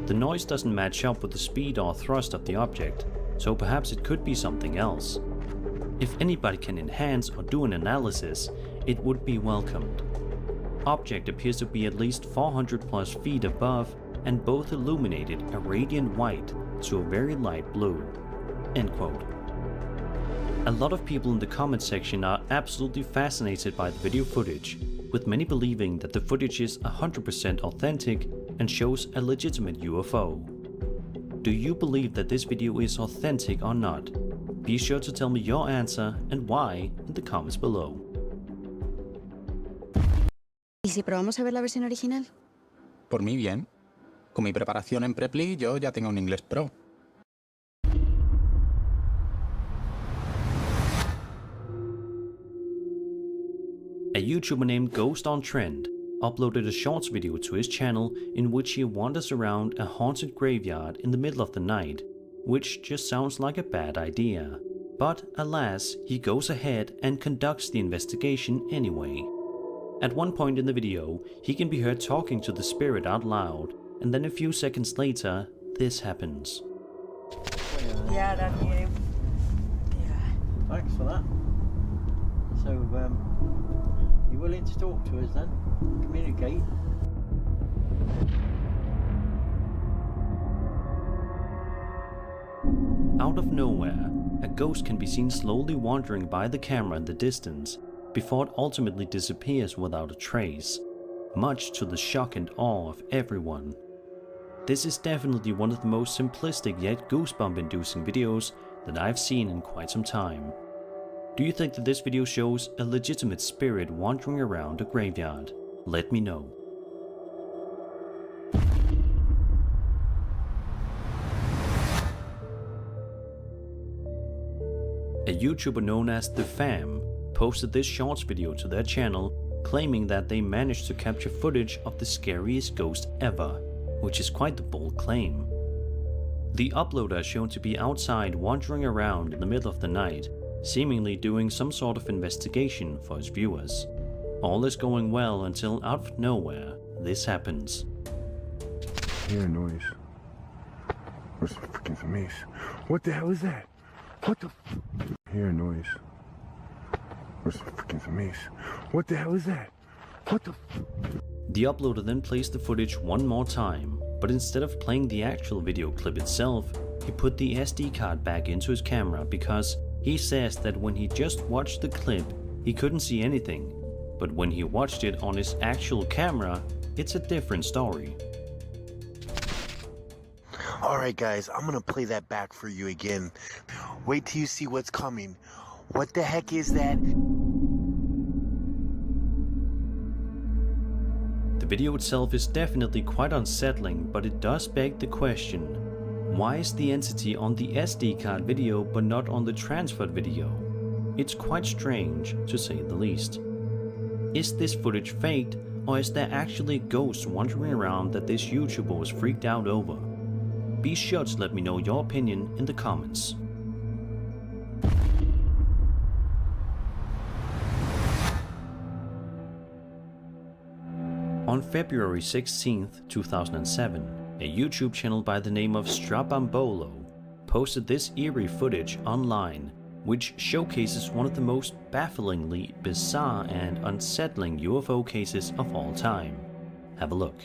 The noise doesn't match up with the speed or thrust of the object, so perhaps it could be something else. If anybody can enhance or do an analysis, it would be welcomed. Object appears to be at least 400 plus feet above and both illuminated a radiant white to a very light blue." End quote. A lot of people in the comment section are absolutely fascinated by the video footage, with many believing that the footage is 100% authentic and shows a legitimate UFO. Do you believe that this video is authentic or not? Be sure to tell me your answer and why in the comments below. ¿Y si probamos a ver la versión original? Por mí bien. Con mi preparación en Preply yo ya tengo un inglés pro. A YouTuber named Ghost on Trend uploaded a shorts video to his channel in which he wanders around a haunted graveyard in the middle of the night, which just sounds like a bad idea. But alas, he goes ahead and conducts the investigation anyway. At one point in the video, he can be heard talking to the spirit out loud, and then a few seconds later, this happens. Yeah, that's you. Yeah. Thanks for that. So, you willing to talk to us then? Communicate? Out of nowhere, a ghost can be seen slowly wandering by the camera in the distance, before it ultimately disappears without a trace, much to the shock and awe of everyone. This is definitely one of the most simplistic yet goosebump-inducing videos that I've seen in quite some time. Do you think that this video shows a legitimate spirit wandering around a graveyard? Let me know. A YouTuber known as The Fam posted this shorts video to their channel, claiming that they managed to capture footage of the scariest ghost ever, which is quite the bold claim. The uploader is shown to be outside wandering around in the middle of the night, seemingly doing some sort of investigation for his viewers. All is going well until out of nowhere, this happens. I hear a noise. Where's some freaking zombies? What the hell is that? What the I hear a noise. Where's some freaking zombies? What the hell is that? What the The uploader then plays the footage one more time, but instead of playing the actual video clip itself, he put the SD card back into his camera because he says that when he just watched the clip, he couldn't see anything, but when he watched it on his actual camera, it's a different story. Alright guys, I'm gonna play that back for you again. Wait till you see what's coming. What the heck is that? The video itself is definitely quite unsettling, but it does beg the question: why is the entity on the SD card video but not on the transferred video? It's quite strange, to say the least. Is this footage faked, or is there actually a ghost wandering around that this YouTuber was freaked out over? Be sure to let me know your opinion in the comments. On February 16th, 2007, a YouTube channel by the name of Strabambolo posted this eerie footage online, which showcases one of the most bafflingly bizarre and unsettling UFO cases of all time. Have a look.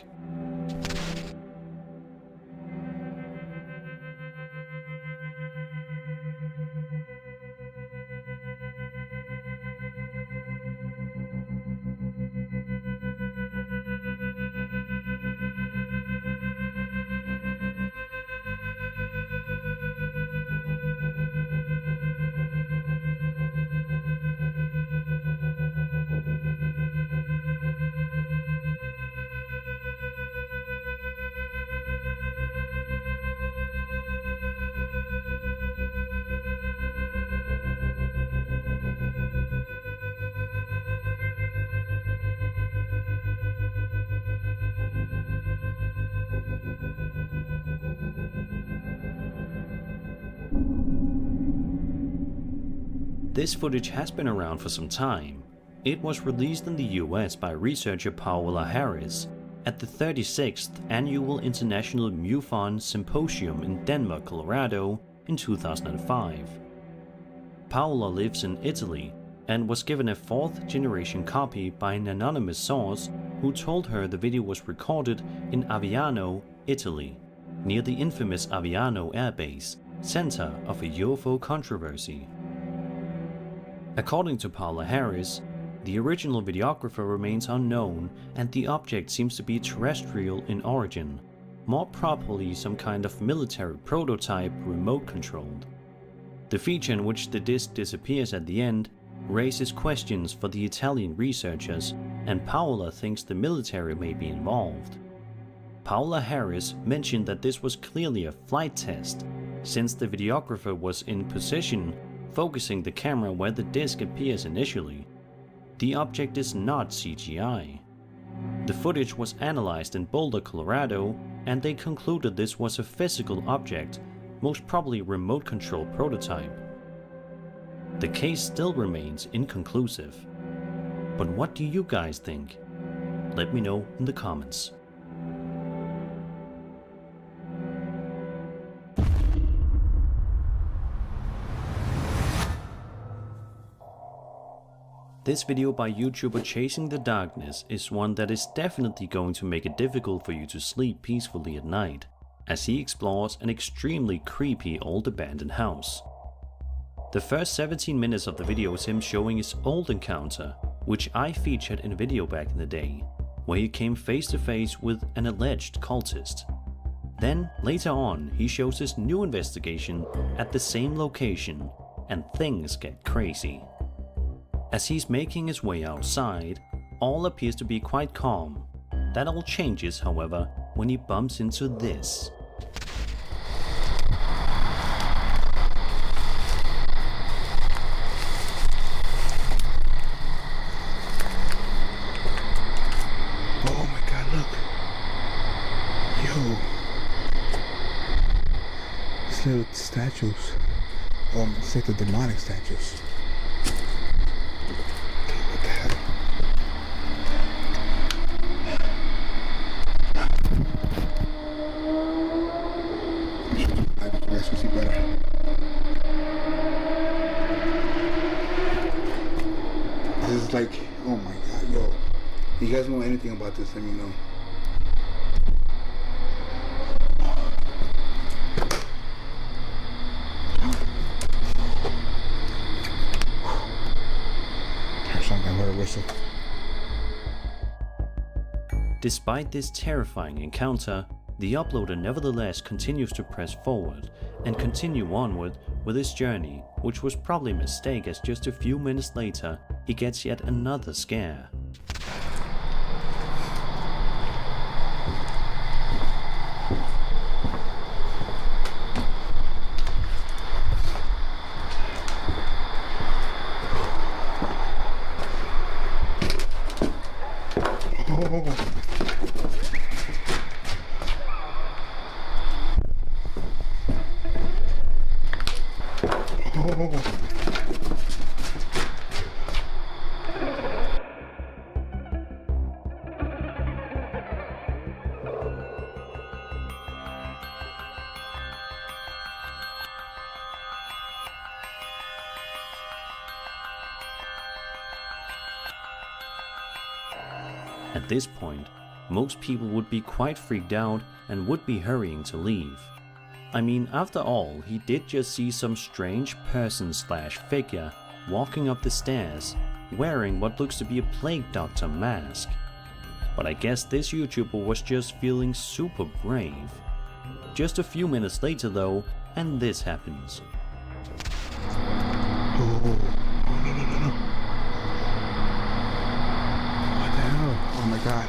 This footage has been around for some time. It was released in the US by researcher Paola Harris at the 36th Annual International MUFON Symposium in Denver, Colorado in 2005. Paola lives in Italy and was given a 4th-generation copy by an anonymous source who told her the video was recorded in Aviano, Italy, near the infamous Aviano Air Base, center of a UFO controversy. According to Paola Harris, the original videographer remains unknown and the object seems to be terrestrial in origin, more properly some kind of military prototype remote-controlled. The feature in which the disc disappears at the end raises questions for the Italian researchers, and Paola thinks the military may be involved. Paola Harris mentioned that this was clearly a flight test, since the videographer was in position, focusing the camera where the disc appears initially. The object is not CGI. The footage was analyzed in Boulder, Colorado, and they concluded this was a physical object, most probably a remote-controlled prototype. The case still remains inconclusive. But what do you guys think? Let me know in the comments. This video by YouTuber Chasing the Darkness is one that is definitely going to make it difficult for you to sleep peacefully at night, as he explores an extremely creepy old abandoned house. The first 17 minutes of the video is him showing his old encounter, which I featured in a video back in the day, where he came face to face with an alleged cultist. Then, later on, he shows his new investigation at the same location, and things get crazy. As he's making his way outside, all appears to be quite calm. That all changes, however, when he bumps into this. Oh my god, look. Yo. These little statues. It's like the demonic statues. What the hell? I guess we see better. This is like, oh my god, yo. If you guys know anything about this, let me know. There's something I heard a whistle. Despite this terrifying encounter, the uploader nevertheless continues to press forward and continue onward with his journey, which was probably a mistake, as just a few minutes later he gets yet another scare. At this point, most people would be quite freaked out and would be hurrying to leave. I mean, after all, he did just see some strange person/figure walking up the stairs, wearing what looks to be a plague doctor mask. But I guess this YouTuber was just feeling super brave. Just a few minutes later though, and this happens. Oh my god.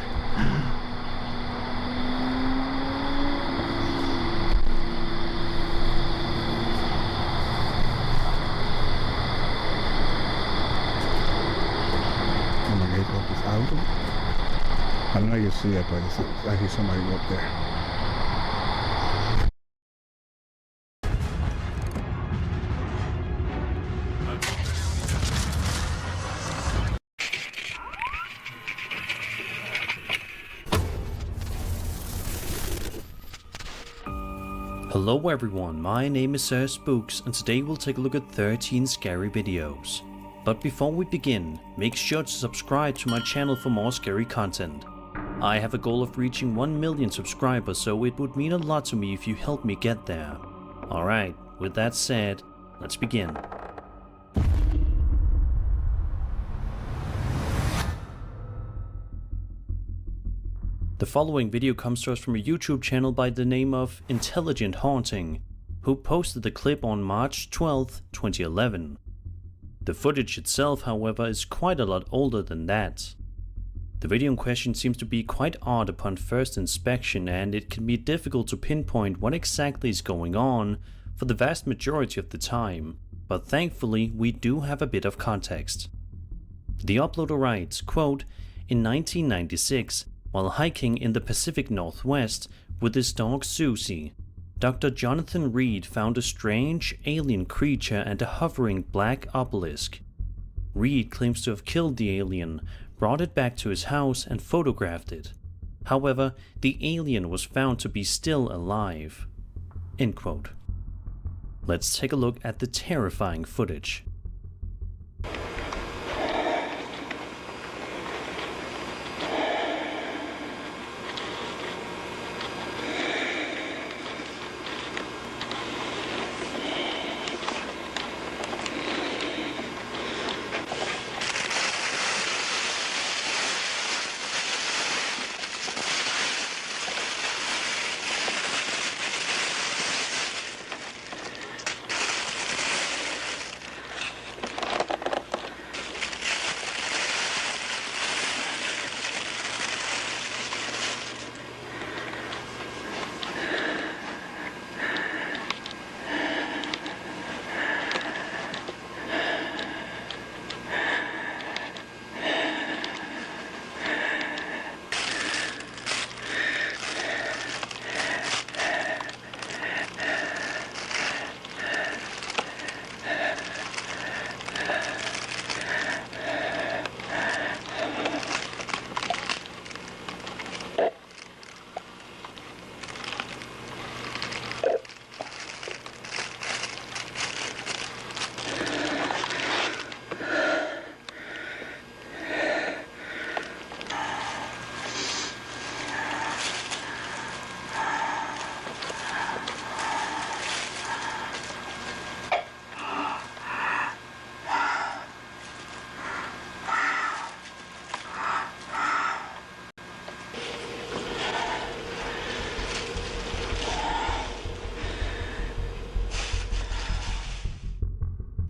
Oh my god, this auto. I don't know if you see it, but I hear somebody up there. Hello everyone, my name is Sir Spooks and today we'll take a look at 13 scary videos. But before we begin, make sure to subscribe to my channel for more scary content. I have a goal of reaching 1 million subscribers, so it would mean a lot to me if you help me get there. Alright, with that said, let's begin. The following video comes to us from a YouTube channel by the name of Intelligent Haunting, who posted the clip on March 12, 2011. The footage itself, however, is quite a lot older than that. The video in question seems to be quite odd upon first inspection, and it can be difficult to pinpoint what exactly is going on for the vast majority of the time, but thankfully we do have a bit of context. The uploader writes, quote, "In 1996, while hiking in the Pacific Northwest with his dog Susie, Dr. Jonathan Reed found a strange alien creature and a hovering black obelisk. Reed claims to have killed the alien, brought it back to his house and photographed it. However, the alien was found to be still alive." End quote. Let's take a look at the terrifying footage.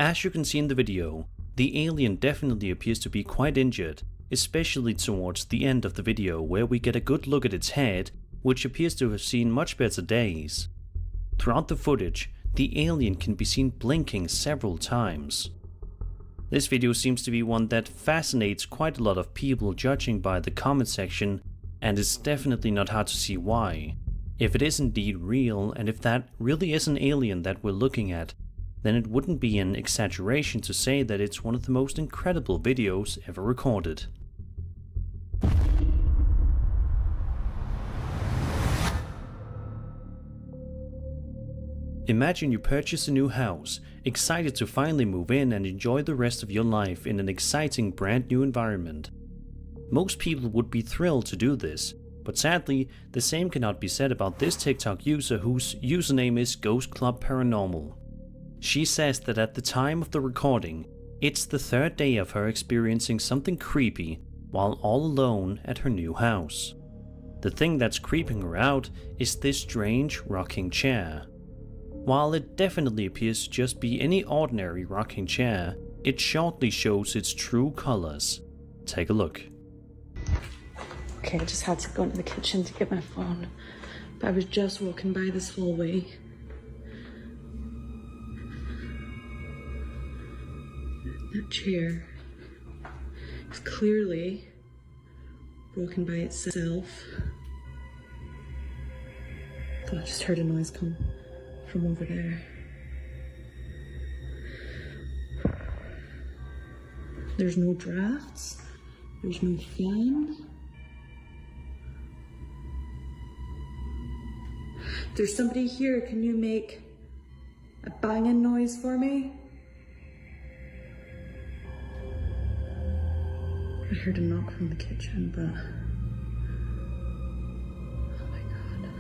As you can see in the video, the alien definitely appears to be quite injured, especially towards the end of the video where we get a good look at its head, which appears to have seen much better days. Throughout the footage, the alien can be seen blinking several times. This video seems to be one that fascinates quite a lot of people, judging by the comment section, and it's definitely not hard to see why. If it is indeed real, and if that really is an alien that we're looking at, then it wouldn't be an exaggeration to say that it's one of the most incredible videos ever recorded. Imagine you purchase a new house, excited to finally move in and enjoy the rest of your life in an exciting brand new environment. Most people would be thrilled to do this, but sadly, the same cannot be said about this TikTok user whose username is Ghost Club Paranormal. She says that at the time of the recording, it's the third day of her experiencing something creepy while all alone at her new house. The thing that's creeping her out is this strange rocking chair. While it definitely appears to just be any ordinary rocking chair, it shortly shows its true colors. Take a look. Okay, I just had to go into the kitchen to get my phone, but I was just walking by this hallway. That chair is clearly broken by itself. I just heard a noise come from over there. There's no drafts. There's no fan. If there's somebody here, can you make a banging noise for me? I heard a knock from the kitchen, but... Oh my god,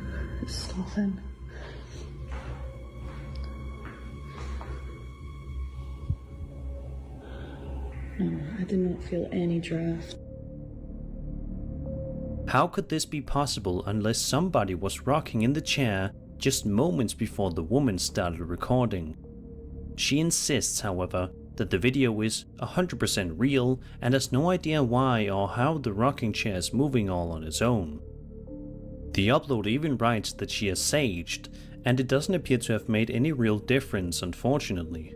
there's nothing. No, I did not feel any draft. How could this be possible unless somebody was rocking in the chair just moments before the woman started recording? She insists, however, that the video is 100% real and has no idea why or how the rocking chair is moving all on its own. The uploader even writes that she has saged, and it doesn't appear to have made any real difference, unfortunately.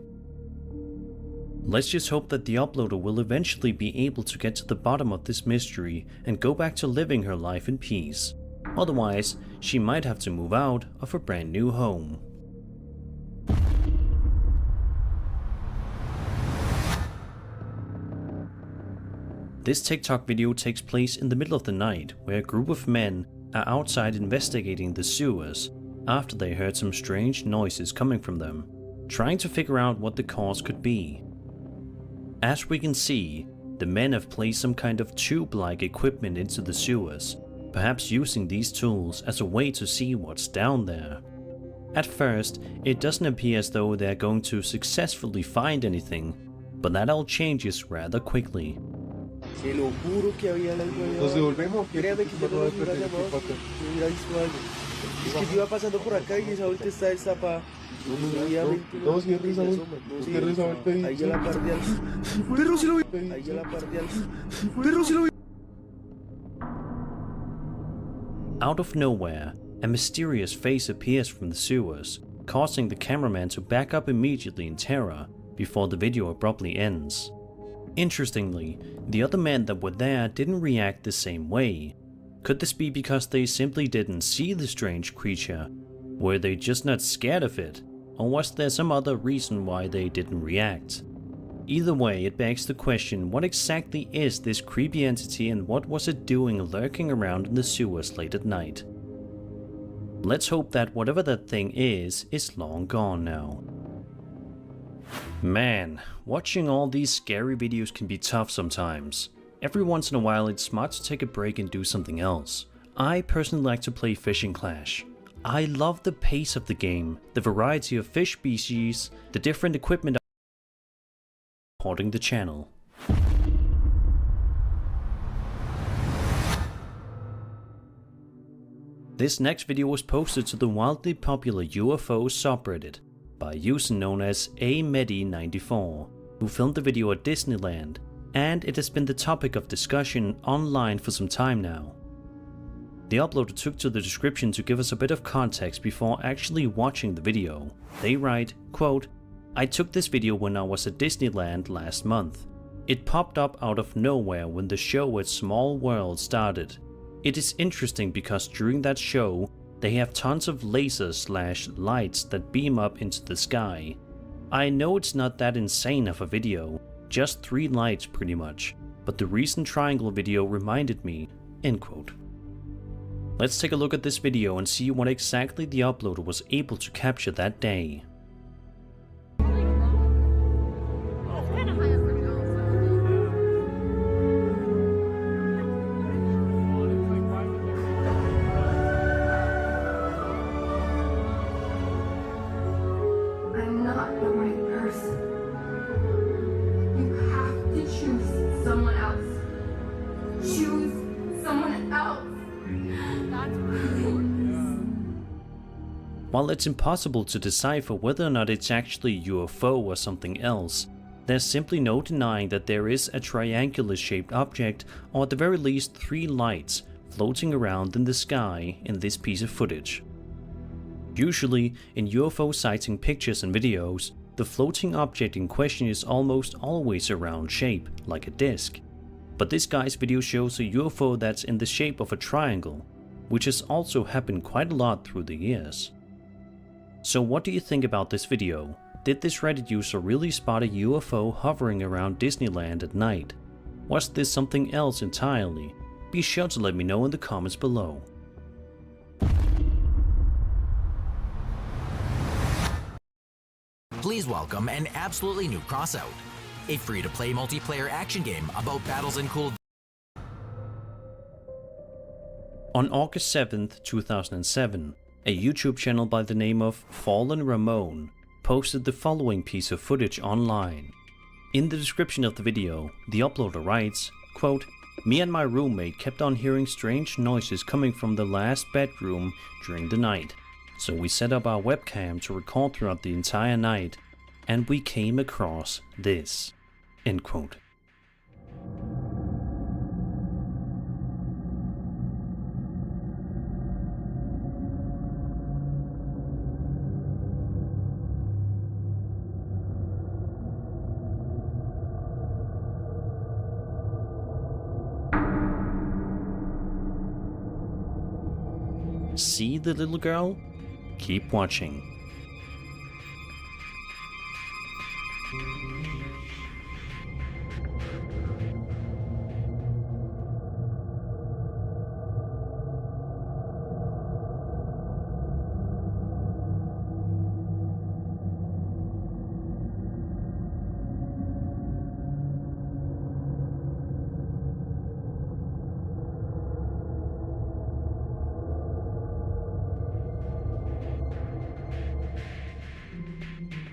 Let's just hope that the uploader will eventually be able to get to the bottom of this mystery and go back to living her life in peace. Otherwise, she might have to move out of her brand new home. This TikTok video takes place in the middle of the night, where a group of men are outside investigating the sewers after they heard some strange noises coming from them, trying to figure out what the cause could be. As we can see, the men have placed some kind of tube-like equipment into the sewers, perhaps using these tools as a way to see what's down there. At first, it doesn't appear as though they're going to successfully find anything, but that all changes rather quickly. Se lo juro que había algo allá. ¿Nos devolvemos? Créame que yo no lo hubiera llamado. Hubiera visto algo. Es que yo iba pasando por acá y esa vuelta está destapada. No, cierre esa vuelta. Cierre esa vuelta ahí. Ahí a la parte al... Perro, si lo vi. Ahí a la parte al... Perro, si lo vi. Out of nowhere, a mysterious face appears from the sewers, causing the cameraman to back up immediately in terror before the video abruptly ends. Interestingly, the other men that were there didn't react the same way. Could this be because they simply didn't see the strange creature? Were they just not scared of it? Or was there some other reason why they didn't react? Either way, it begs the question, what exactly is this creepy entity and what was it doing lurking around in the sewers late at night? Let's hope that whatever that thing is long gone now. Man, watching all these scary videos can be tough sometimes. Every once in a while it's smart to take a break and do something else. I personally like to play Fishing Clash. I love the pace of the game, the variety of fish species, the different equipment supporting the channel. This next video was posted to the wildly popular UFO subreddit by a user known as amedi94, who filmed the video at Disneyland, and it has been the topic of discussion online for some time now. The uploader took to the description to give us a bit of context before actually watching the video. They write, quote, "I took this video when I was at Disneyland last month. It popped up out of nowhere when the show at Small World started. It is interesting because during that show, they have tons of lasers/lights that beam up into the sky. I know it's not that insane of a video, just 3 lights pretty much, but the recent triangle video reminded me," end quote. Let's take a look at this video and see what exactly the uploader was able to capture that day. I'm not the right person. You have to choose someone else. Choose someone else. While it's impossible to decipher whether or not it's actually a UFO or something else, there's simply no denying that there is a triangular shaped object, or at the very least 3 lights, floating around in the sky in this piece of footage. Usually, in UFO sighting pictures and videos, the floating object in question is almost always a round shape, like a disc. But this guy's video shows a UFO that's in the shape of a triangle, which has also happened quite a lot through the years. So what do you think about this video? Did this Reddit user really spot a UFO hovering around Disneyland at night? Was this something else entirely? Be sure to let me know in the comments below. welcome an absolutely new crossout. A free-to-play multiplayer action game about battles and cool... On August 7th, 2007, a YouTube channel by the name of Fallen Ramon posted the following piece of footage online. In the description of the video, the uploader writes, quote, "Me and my roommate kept on hearing strange noises coming from the last bedroom during the night. So we set up our webcam to record throughout the entire night, and we came across this." End quote. See the little girl? Keep watching.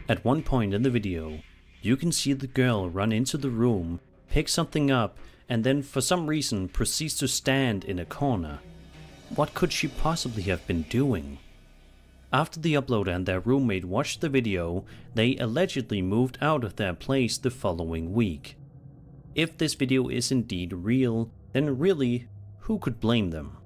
At one point in the video, you can see the girl run into the room, pick something up, and then for some reason proceeds to stand in a corner. What could she possibly have been doing? After the uploader and their roommate watched the video, they allegedly moved out of their place the following week. If this video is indeed real, then really, who could blame them?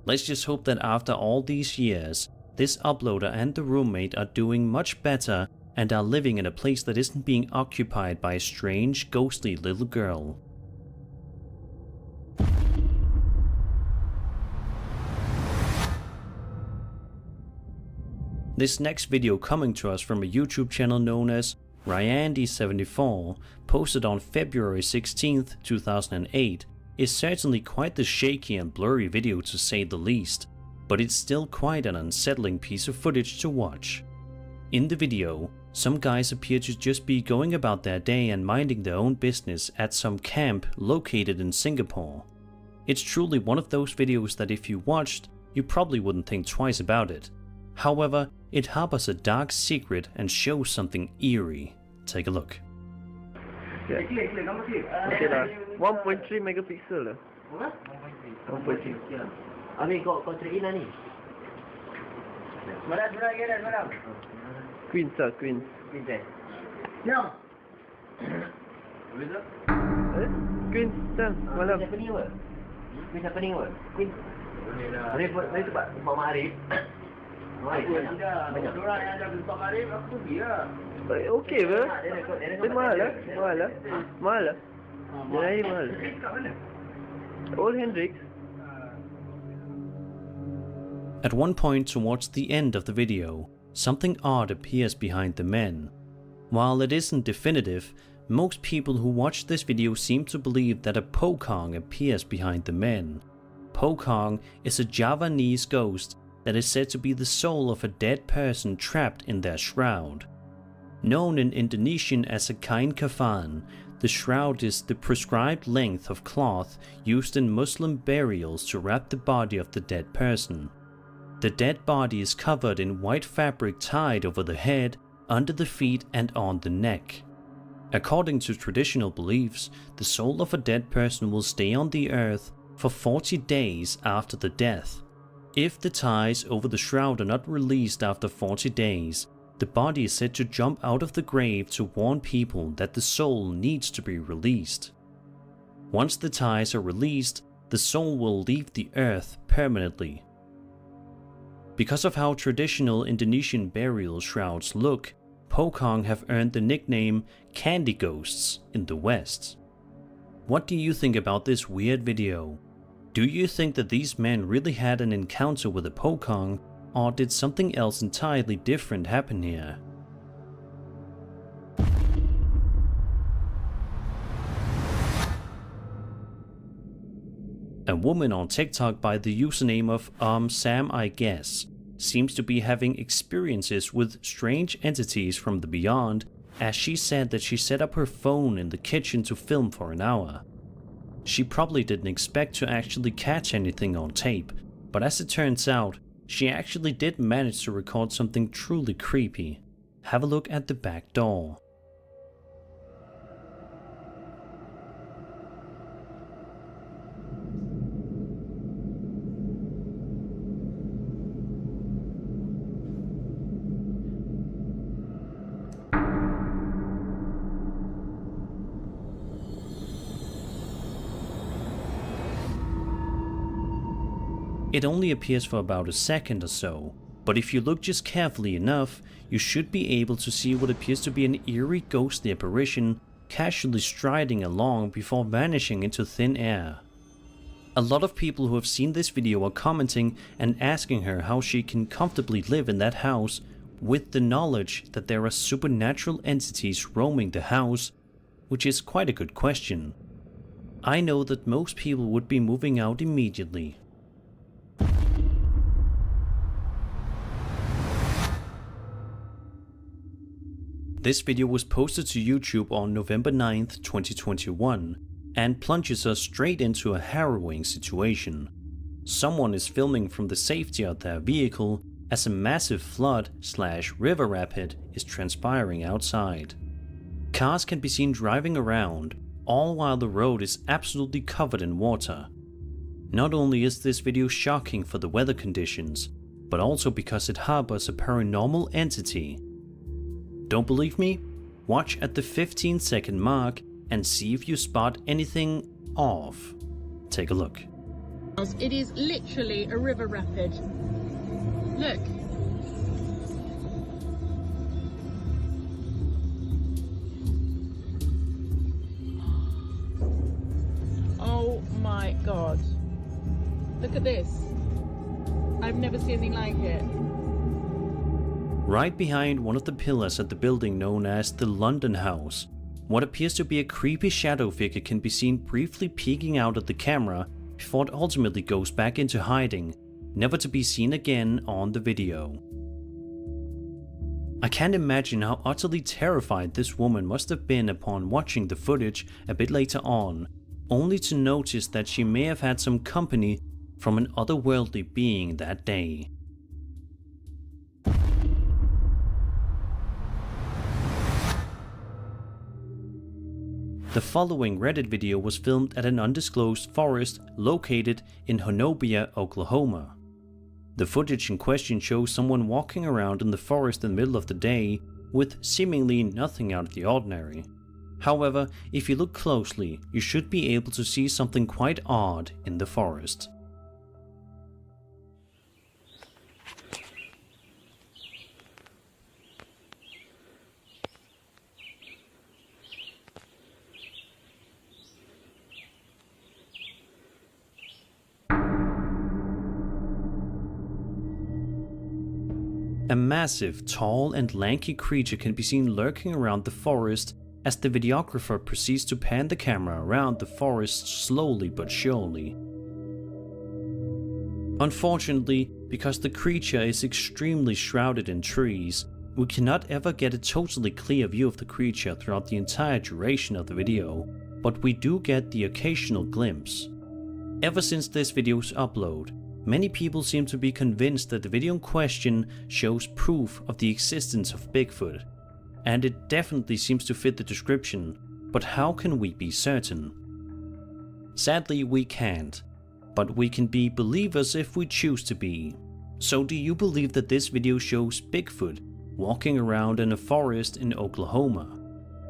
Let's just hope that after all these years, this uploader and the roommate are doing much better and are living in a place that isn't being occupied by a strange, ghostly little girl. This next video, coming to us from a YouTube channel known as Ryandy74, posted on February 16th, 2008, is certainly quite the shaky and blurry video to say the least, but it's still quite an unsettling piece of footage to watch. In the video, some guys appear to just be going about their day and minding their own business at some camp located in Singapore. It's truly one of those videos that if you watched, you probably wouldn't think twice about it. However, it harbors a dark secret and shows something eerie. Take a look. Yeah. Okay lah. 1.3 megapixel lah. 1.3. Yeah. Ami kau trade in lah ni. Madam. Queen sir, Queen. Jom. Queen sir, malam. Siapa ni apa? Queen siapa ni apa? Queen. Mari tempat Ma'arif. Orang yang ada tempat Ma'arif, aku pergi lah. Okey ke? Dia mahal lah. Mahal lah. Dia mahal. Old Hendrix. At one point towards the end of the video, something odd appears behind the men. While it isn't definitive, most people who watch this video seem to believe that a Pocong appears behind the men. Pocong is a Javanese ghost that is said to be the soul of a dead person trapped in their shroud. Known in Indonesian as a kain kafan, the shroud is the prescribed length of cloth used in Muslim burials to wrap the body of the dead person. The dead body is covered in white fabric tied over the head, under the feet and on the neck. According to traditional beliefs, the soul of a dead person will stay on the earth for 40 days after the death. If the ties over the shroud are not released after 40 days, the body is said to jump out of the grave to warn people that the soul needs to be released. Once the ties are released, the soul will leave the earth permanently. Because of how traditional Indonesian burial shrouds look, Pocong have earned the nickname candy ghosts in the West. What do you think about this weird video? Do you think that these men really had an encounter with a Pocong, or did something else entirely different happen here? A woman on TikTok by the username of Sam I Guess seems to be having experiences with strange entities from the beyond, as she said that she set up her phone in the kitchen to film for an hour. She probably didn't expect to actually catch anything on tape, but as it turns out, she actually did manage to record something truly creepy. Have a look at the back door. It only appears for about a second or so, but if you look just carefully enough, you should be able to see what appears to be an eerie ghostly apparition casually striding along before vanishing into thin air. A lot of people who have seen this video are commenting and asking her how she can comfortably live in that house with the knowledge that there are supernatural entities roaming the house, which is quite a good question. I know that most people would be moving out immediately. This video was posted to YouTube on November 9th, 2021, and plunges us straight into a harrowing situation. Someone is filming from the safety of their vehicle as a massive flood/river rapid is transpiring outside. Cars can be seen driving around, all while the road is absolutely covered in water. Not only is this video shocking for the weather conditions, but also because it harbors a paranormal entity. Don't believe me? Watch at the 15-second mark and see if you spot anything off. Take a look. It is literally a river rapid. Look. Oh my God. Look at this. I've never seen anything like it. Right behind one of the pillars at the building known as the London House, what appears to be a creepy shadow figure can be seen briefly peeking out at the camera before it ultimately goes back into hiding, never to be seen again on the video. I can't imagine how utterly terrified this woman must have been upon watching the footage a bit later on, only to notice that she may have had some company from an otherworldly being that day. The following Reddit video was filmed at an undisclosed forest located in Honobia, Oklahoma. The footage in question shows someone walking around in the forest in the middle of the day with seemingly nothing out of the ordinary. However, if you look closely, you should be able to see something quite odd in the forest. A massive, tall and lanky creature can be seen lurking around the forest as the videographer proceeds to pan the camera around the forest slowly but surely. Unfortunately, because the creature is extremely shrouded in trees, we cannot ever get a totally clear view of the creature throughout the entire duration of the video, but we do get the occasional glimpse. Ever since this video's upload, many people seem to be convinced that the video in question shows proof of the existence of Bigfoot, and it definitely seems to fit the description, but how can we be certain? Sadly, we can't, but we can be believers if we choose to be. So do you believe that this video shows Bigfoot walking around in a forest in Oklahoma?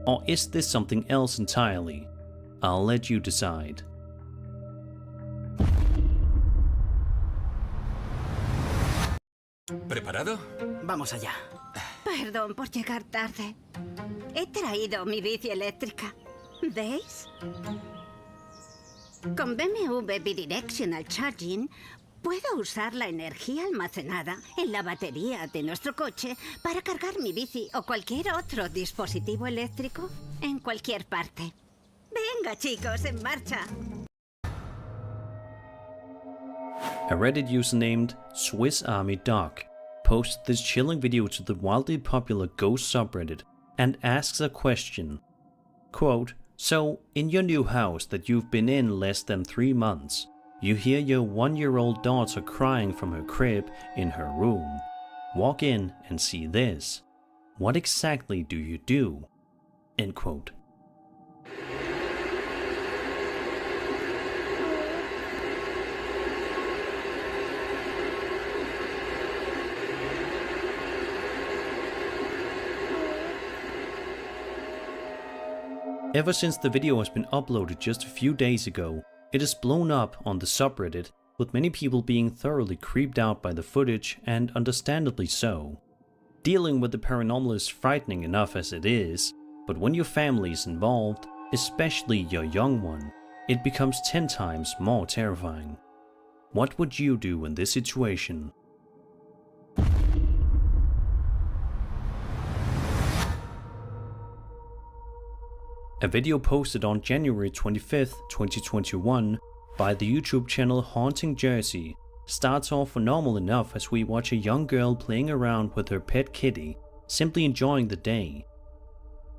Or is this something else entirely? I'll let you decide. ¿Preparado? Vamos allá. Perdón por llegar tarde. He traído mi bici eléctrica. ¿Veis? Con BMW Bidirectional Charging puedo usar la energía almacenada en la batería de nuestro coche para cargar mi bici o cualquier otro dispositivo eléctrico en cualquier parte. Venga, chicos, en marcha. A Reddit user named Swiss Army Dog posted this chilling video to the wildly popular Ghost subreddit and asks a question. Quote, "So, in your new house that you've been in less than 3 months, you hear your 1-year-old daughter crying from her crib in her room. Walk in and see this. What exactly do you do?" End quote. Ever since the video has been uploaded just a few days ago, it has blown up on the subreddit, with many people being thoroughly creeped out by the footage, and understandably so. Dealing with the paranormal is frightening enough as it is, but when your family is involved, especially your young one, it becomes 10 times more terrifying. What would you do in this situation? A video posted on January 25th, 2021 by the YouTube channel Haunting Jersey starts off normal enough as we watch a young girl playing around with her pet kitty, simply enjoying the day.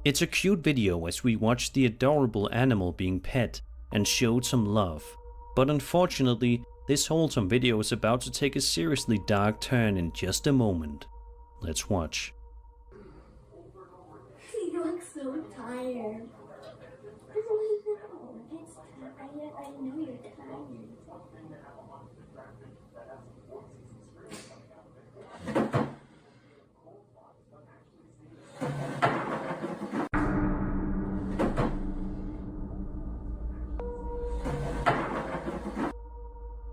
It's a cute video as we watch the adorable animal being pet and showed some love, but unfortunately this wholesome video is about to take a seriously dark turn in just a moment. Let's watch. You look so tired. I know you're tired.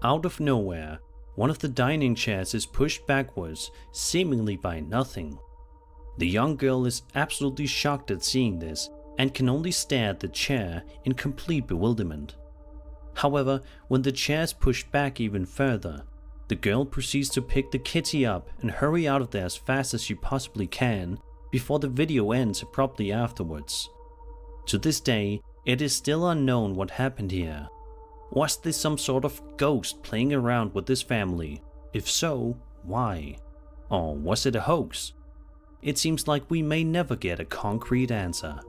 Out of nowhere, one of the dining chairs is pushed backwards, seemingly by nothing. The young girl is absolutely shocked at seeing this and can only stare at the chair in complete bewilderment. However, when the chair is pushed back even further, the girl proceeds to pick the kitty up and hurry out of there as fast as she possibly can before the video ends abruptly afterwards. To this day, it is still unknown what happened here. Was this some sort of ghost playing around with this family? If so, why? Or was it a hoax? It seems like we may never get a concrete answer.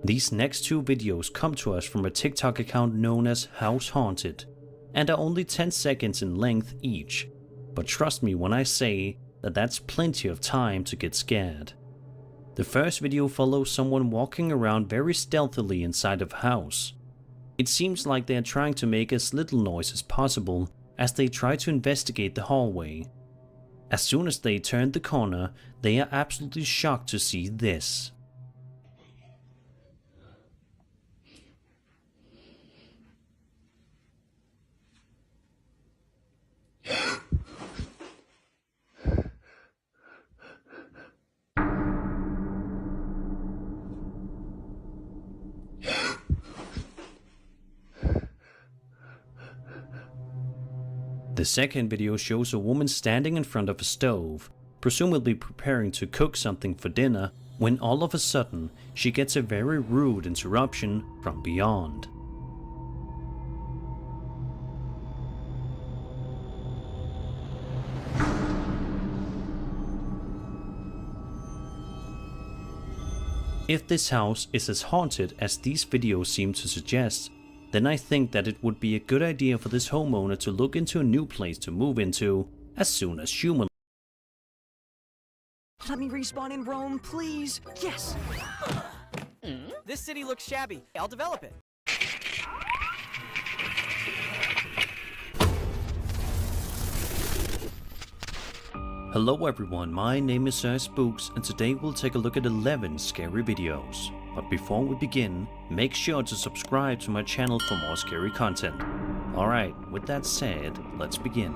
These next 2 videos come to us from a TikTok account known as House Haunted, and are only 10 seconds in length each, but trust me when I say that that's plenty of time to get scared. The first video follows someone walking around very stealthily inside of a house. It seems like they are trying to make as little noise as possible as they try to investigate the hallway. As soon as they turn the corner, they are absolutely shocked to see this. The second video shows a woman standing in front of a stove, presumably preparing to cook something for dinner, when all of a sudden she gets a very rude interruption from beyond. If this house is as haunted as these videos seem to suggest, then I think that it would be a good idea for this homeowner to look into a new place to move into as soon as humanly. Let me respawn in Rome, please. Yes. This city looks shabby. I'll develop it. Hello everyone, my name is Sir Spooks, and today we'll take a look at 11 scary videos. But before we begin, make sure to subscribe to my channel for more scary content. Alright, with that said, let's begin.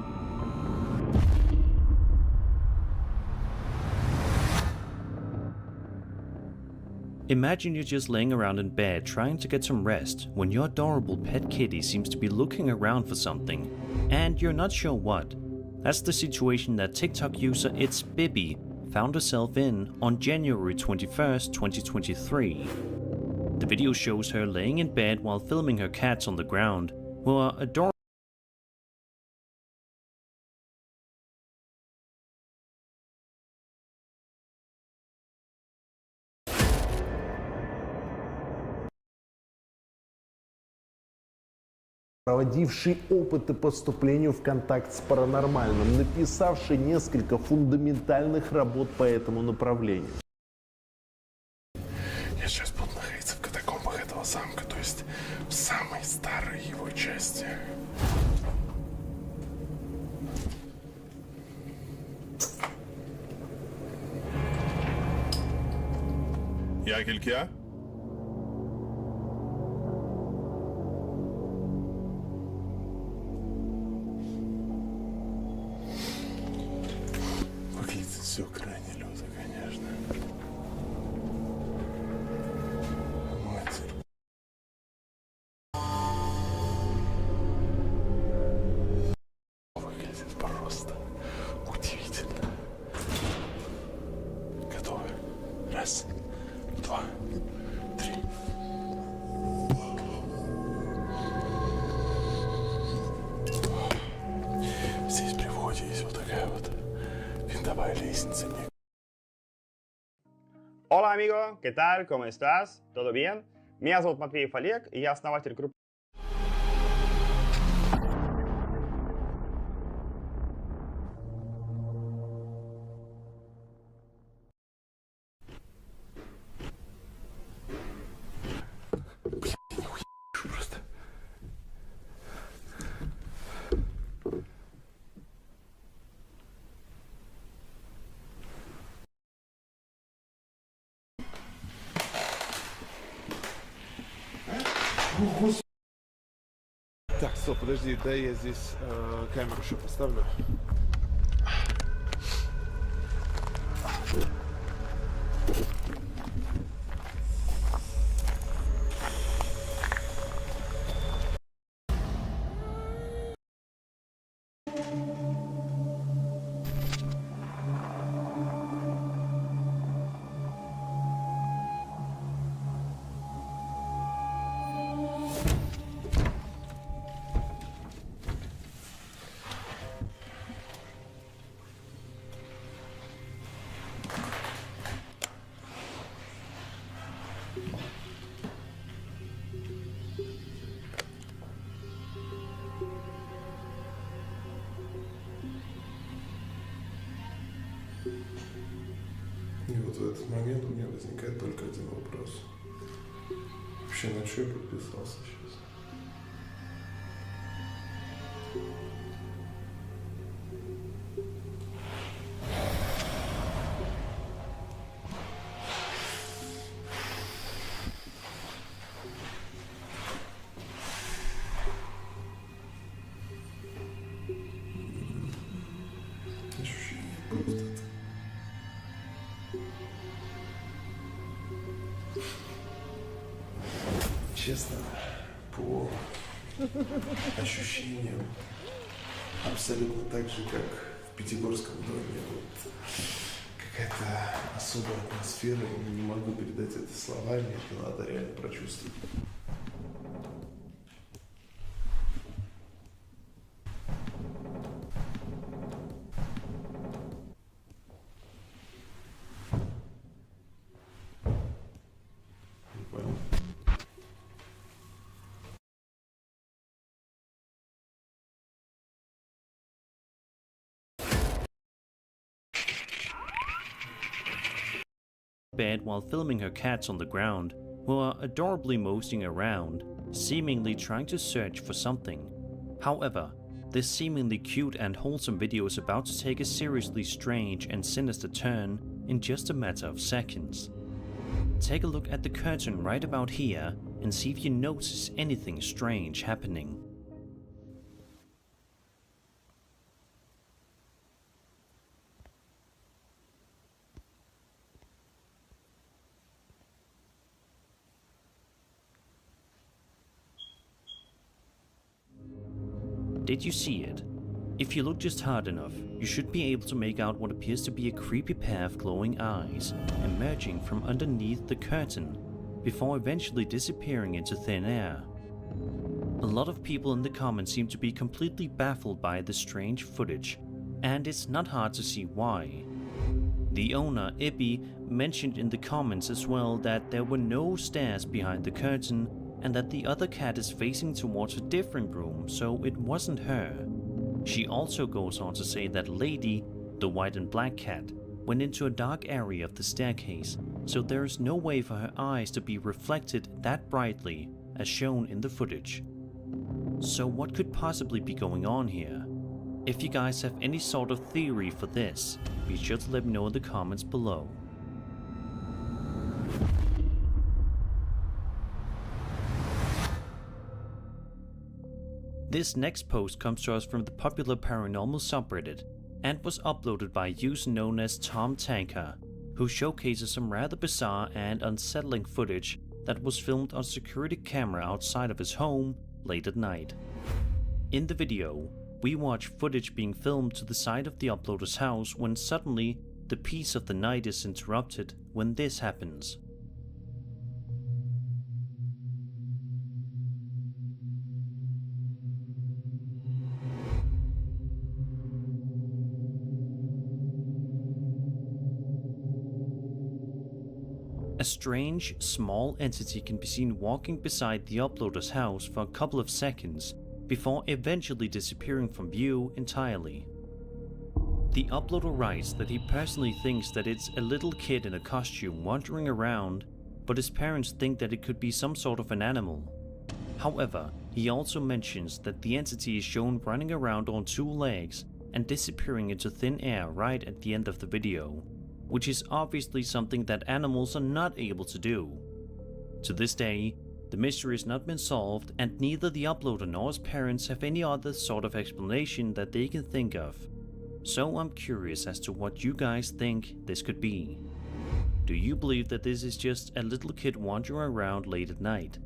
Imagine you're just laying around in bed trying to get some rest when your adorable pet kitty seems to be looking around for something, and you're not sure what. That's the situation that TikTok user It's Bibi found herself in on January 21st, 2023. The video shows her laying in bed while filming her cats on the ground, who are adorable. Проводивший опыты по вступлению в контакт с паранормальным, написавший несколько фундаментальных работ по этому направлению. Я сейчас буду находиться в катакомбах этого замка, то есть в самой старой его части. Я Килькия? Выглядит все крайне люто, конечно. Матерь. Выглядит просто удивительно. Готовы? Раз, два, три. Здесь при входе есть вот такая вот винтовая лестница. Hola amigo, ¿qué tal? ¿Cómo estás? ¿Todo bien? Меня зовут Матвеев Олег, и я основатель группы. Просто. Так, стоп, подожди, дай я здесь камеру еще поставлю. И вот в этот момент у меня возникает только один вопрос. Вообще, на что я подписался сейчас? Ощущение просто. Честно, по ощущениям, абсолютно так же, как в Пятигорском доме. Вот какая-то особая атмосфера, я не могу передать это словами, это надо реально прочувствовать. Bed while filming her cats on the ground, who are adorably moseying around, seemingly trying to search for something. However, this seemingly cute and wholesome video is about to take a seriously strange and sinister turn in just a matter of seconds. Take a look at the curtain right about here and see if you notice anything strange happening. Did you see it? If you look just hard enough, you should be able to make out what appears to be a creepy pair of glowing eyes emerging from underneath the curtain before eventually disappearing into thin air. A lot of people in the comments seem to be completely baffled by the strange footage, and it's not hard to see why. The owner, Ibby, mentioned in the comments as well that there were no stairs behind the curtain and that the other cat is facing towards a different room, so it wasn't her. She also goes on to say that Lady, the white and black cat, went into a dark area of the staircase, so there is no way for her eyes to be reflected that brightly as shown in the footage. So what could possibly be going on here? If you guys have any sort of theory for this, be sure to let me know in the comments below. This next post comes to us from the popular paranormal subreddit and was uploaded by a user known as Tom Tanker, who showcases some rather bizarre and unsettling footage that was filmed on security camera outside of his home late at night. In the video, we watch footage being filmed to the side of the uploader's house when suddenly the peace of the night is interrupted when this happens. A strange, small entity can be seen walking beside the uploader's house for a couple of seconds before eventually disappearing from view entirely. The uploader writes that he personally thinks that it's a little kid in a costume wandering around, but his parents think that it could be some sort of an animal. However, he also mentions that the entity is shown running around on two legs and disappearing into thin air right at the end of the video, which is obviously something that animals are not able to do. To this day, the mystery has not been solved, and neither the uploader nor his parents have any other sort of explanation that they can think of. So I'm curious as to what you guys think this could be. Do you believe that this is just a little kid wandering around late at night?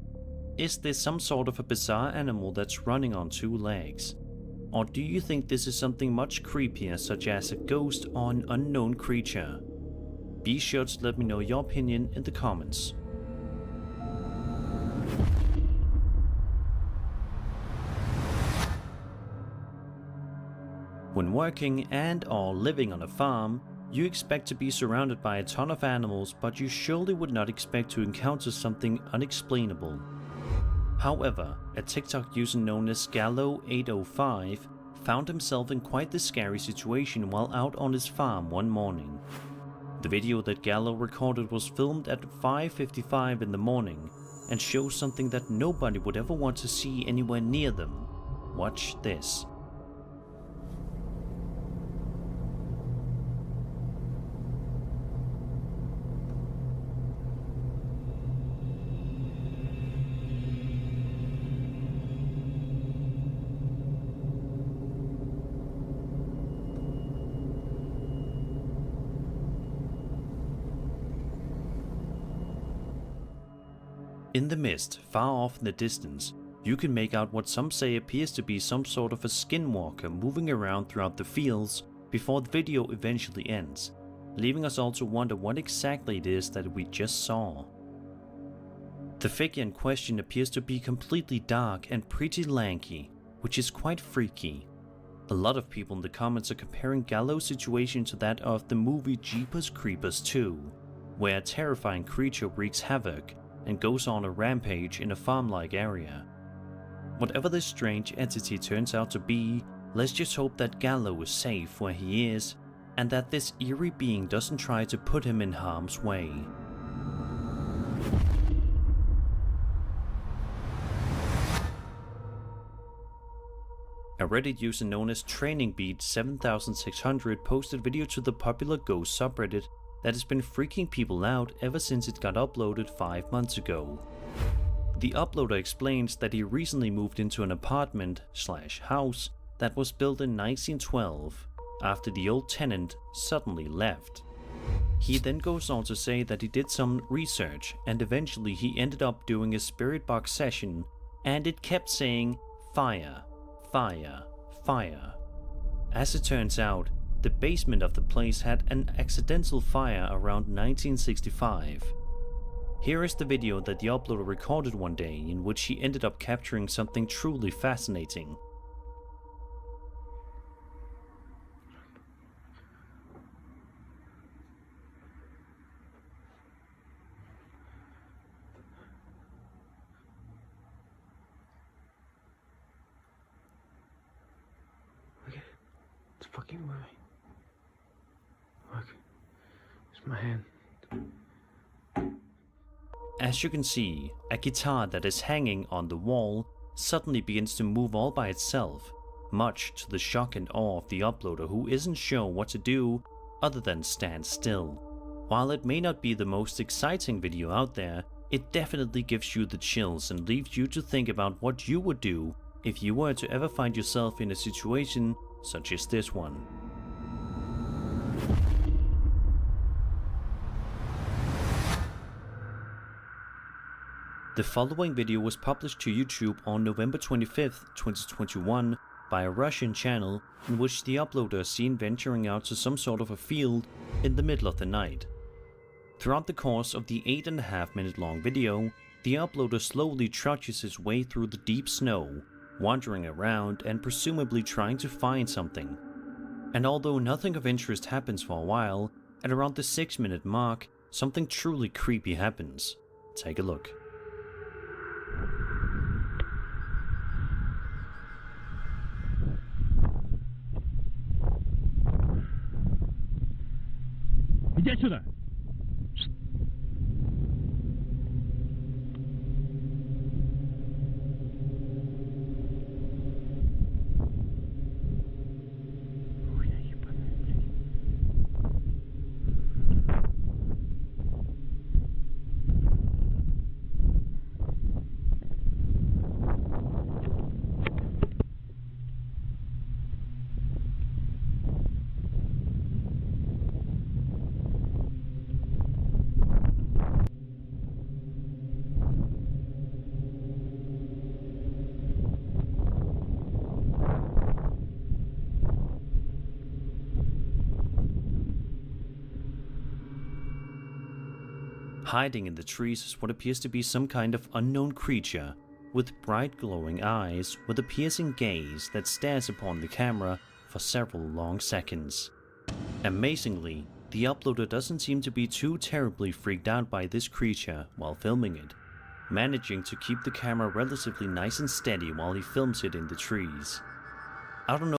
Is this some sort of a bizarre animal that's running on two legs? Or do you think this is something much creepier, such as a ghost or an unknown creature? Be sure to let me know your opinion in the comments. When working and or living on a farm, you expect to be surrounded by a ton of animals, but you surely would not expect to encounter something unexplainable. However, a TikTok user known as Gallo805 found himself in quite the scary situation while out on his farm one morning. The video that Gallo recorded was filmed at 5:55 in the morning and shows something that nobody would ever want to see anywhere near them. Watch this. In the mist, far off in the distance, you can make out what some say appears to be some sort of a skinwalker moving around throughout the fields before the video eventually ends, leaving us all to wonder what exactly it is that we just saw. The figure in question appears to be completely dark and pretty lanky, which is quite freaky. A lot of people in the comments are comparing Gallo's situation to that of the movie Jeepers Creepers 2, where a terrifying creature wreaks havoc and goes on a rampage in a farm-like area. Whatever this strange entity turns out to be, let's just hope that Gallo is safe where he is, and that this eerie being doesn't try to put him in harm's way. A Reddit user known as TrainingBeat7600 posted video to the popular ghost subreddit that has been freaking people out ever since it got uploaded 5 months ago. The uploader explains that he recently moved into an apartment/house that was built in 1912 after the old tenant suddenly left. He then goes on to say that he did some research and eventually he ended up doing a spirit box session and it kept saying fire, fire, fire. As it turns out, the basement of the place had an accidental fire around 1965. Here is the video that the uploader recorded one day, in which he ended up capturing something truly fascinating. It's fucking moving. Look, it's my hand. As you can see, a guitar that is hanging on the wall suddenly begins to move all by itself, much to the shock and awe of the uploader, who isn't sure what to do other than stand still. While it may not be the most exciting video out there, it definitely gives you the chills and leaves you to think about what you would do if you were to ever find yourself in a situation such as this one. The following video was published to YouTube on November 25th, 2021 by a Russian channel, in which the uploader is seen venturing out to some sort of a field in the middle of the night. Throughout the course of the 8.5 minute long video, the uploader slowly trudges his way through the deep snow, wandering around and presumably trying to find something. And although nothing of interest happens for a while, at around the 6-minute mark, something truly creepy happens. Take a look. Иди отсюда! Hiding in the trees is what appears to be some kind of unknown creature, with bright glowing eyes with a piercing gaze that stares upon the camera for several long seconds. Amazingly, the uploader doesn't seem to be too terribly freaked out by this creature while filming it, managing to keep the camera relatively nice and steady while he films it in the trees. I don't know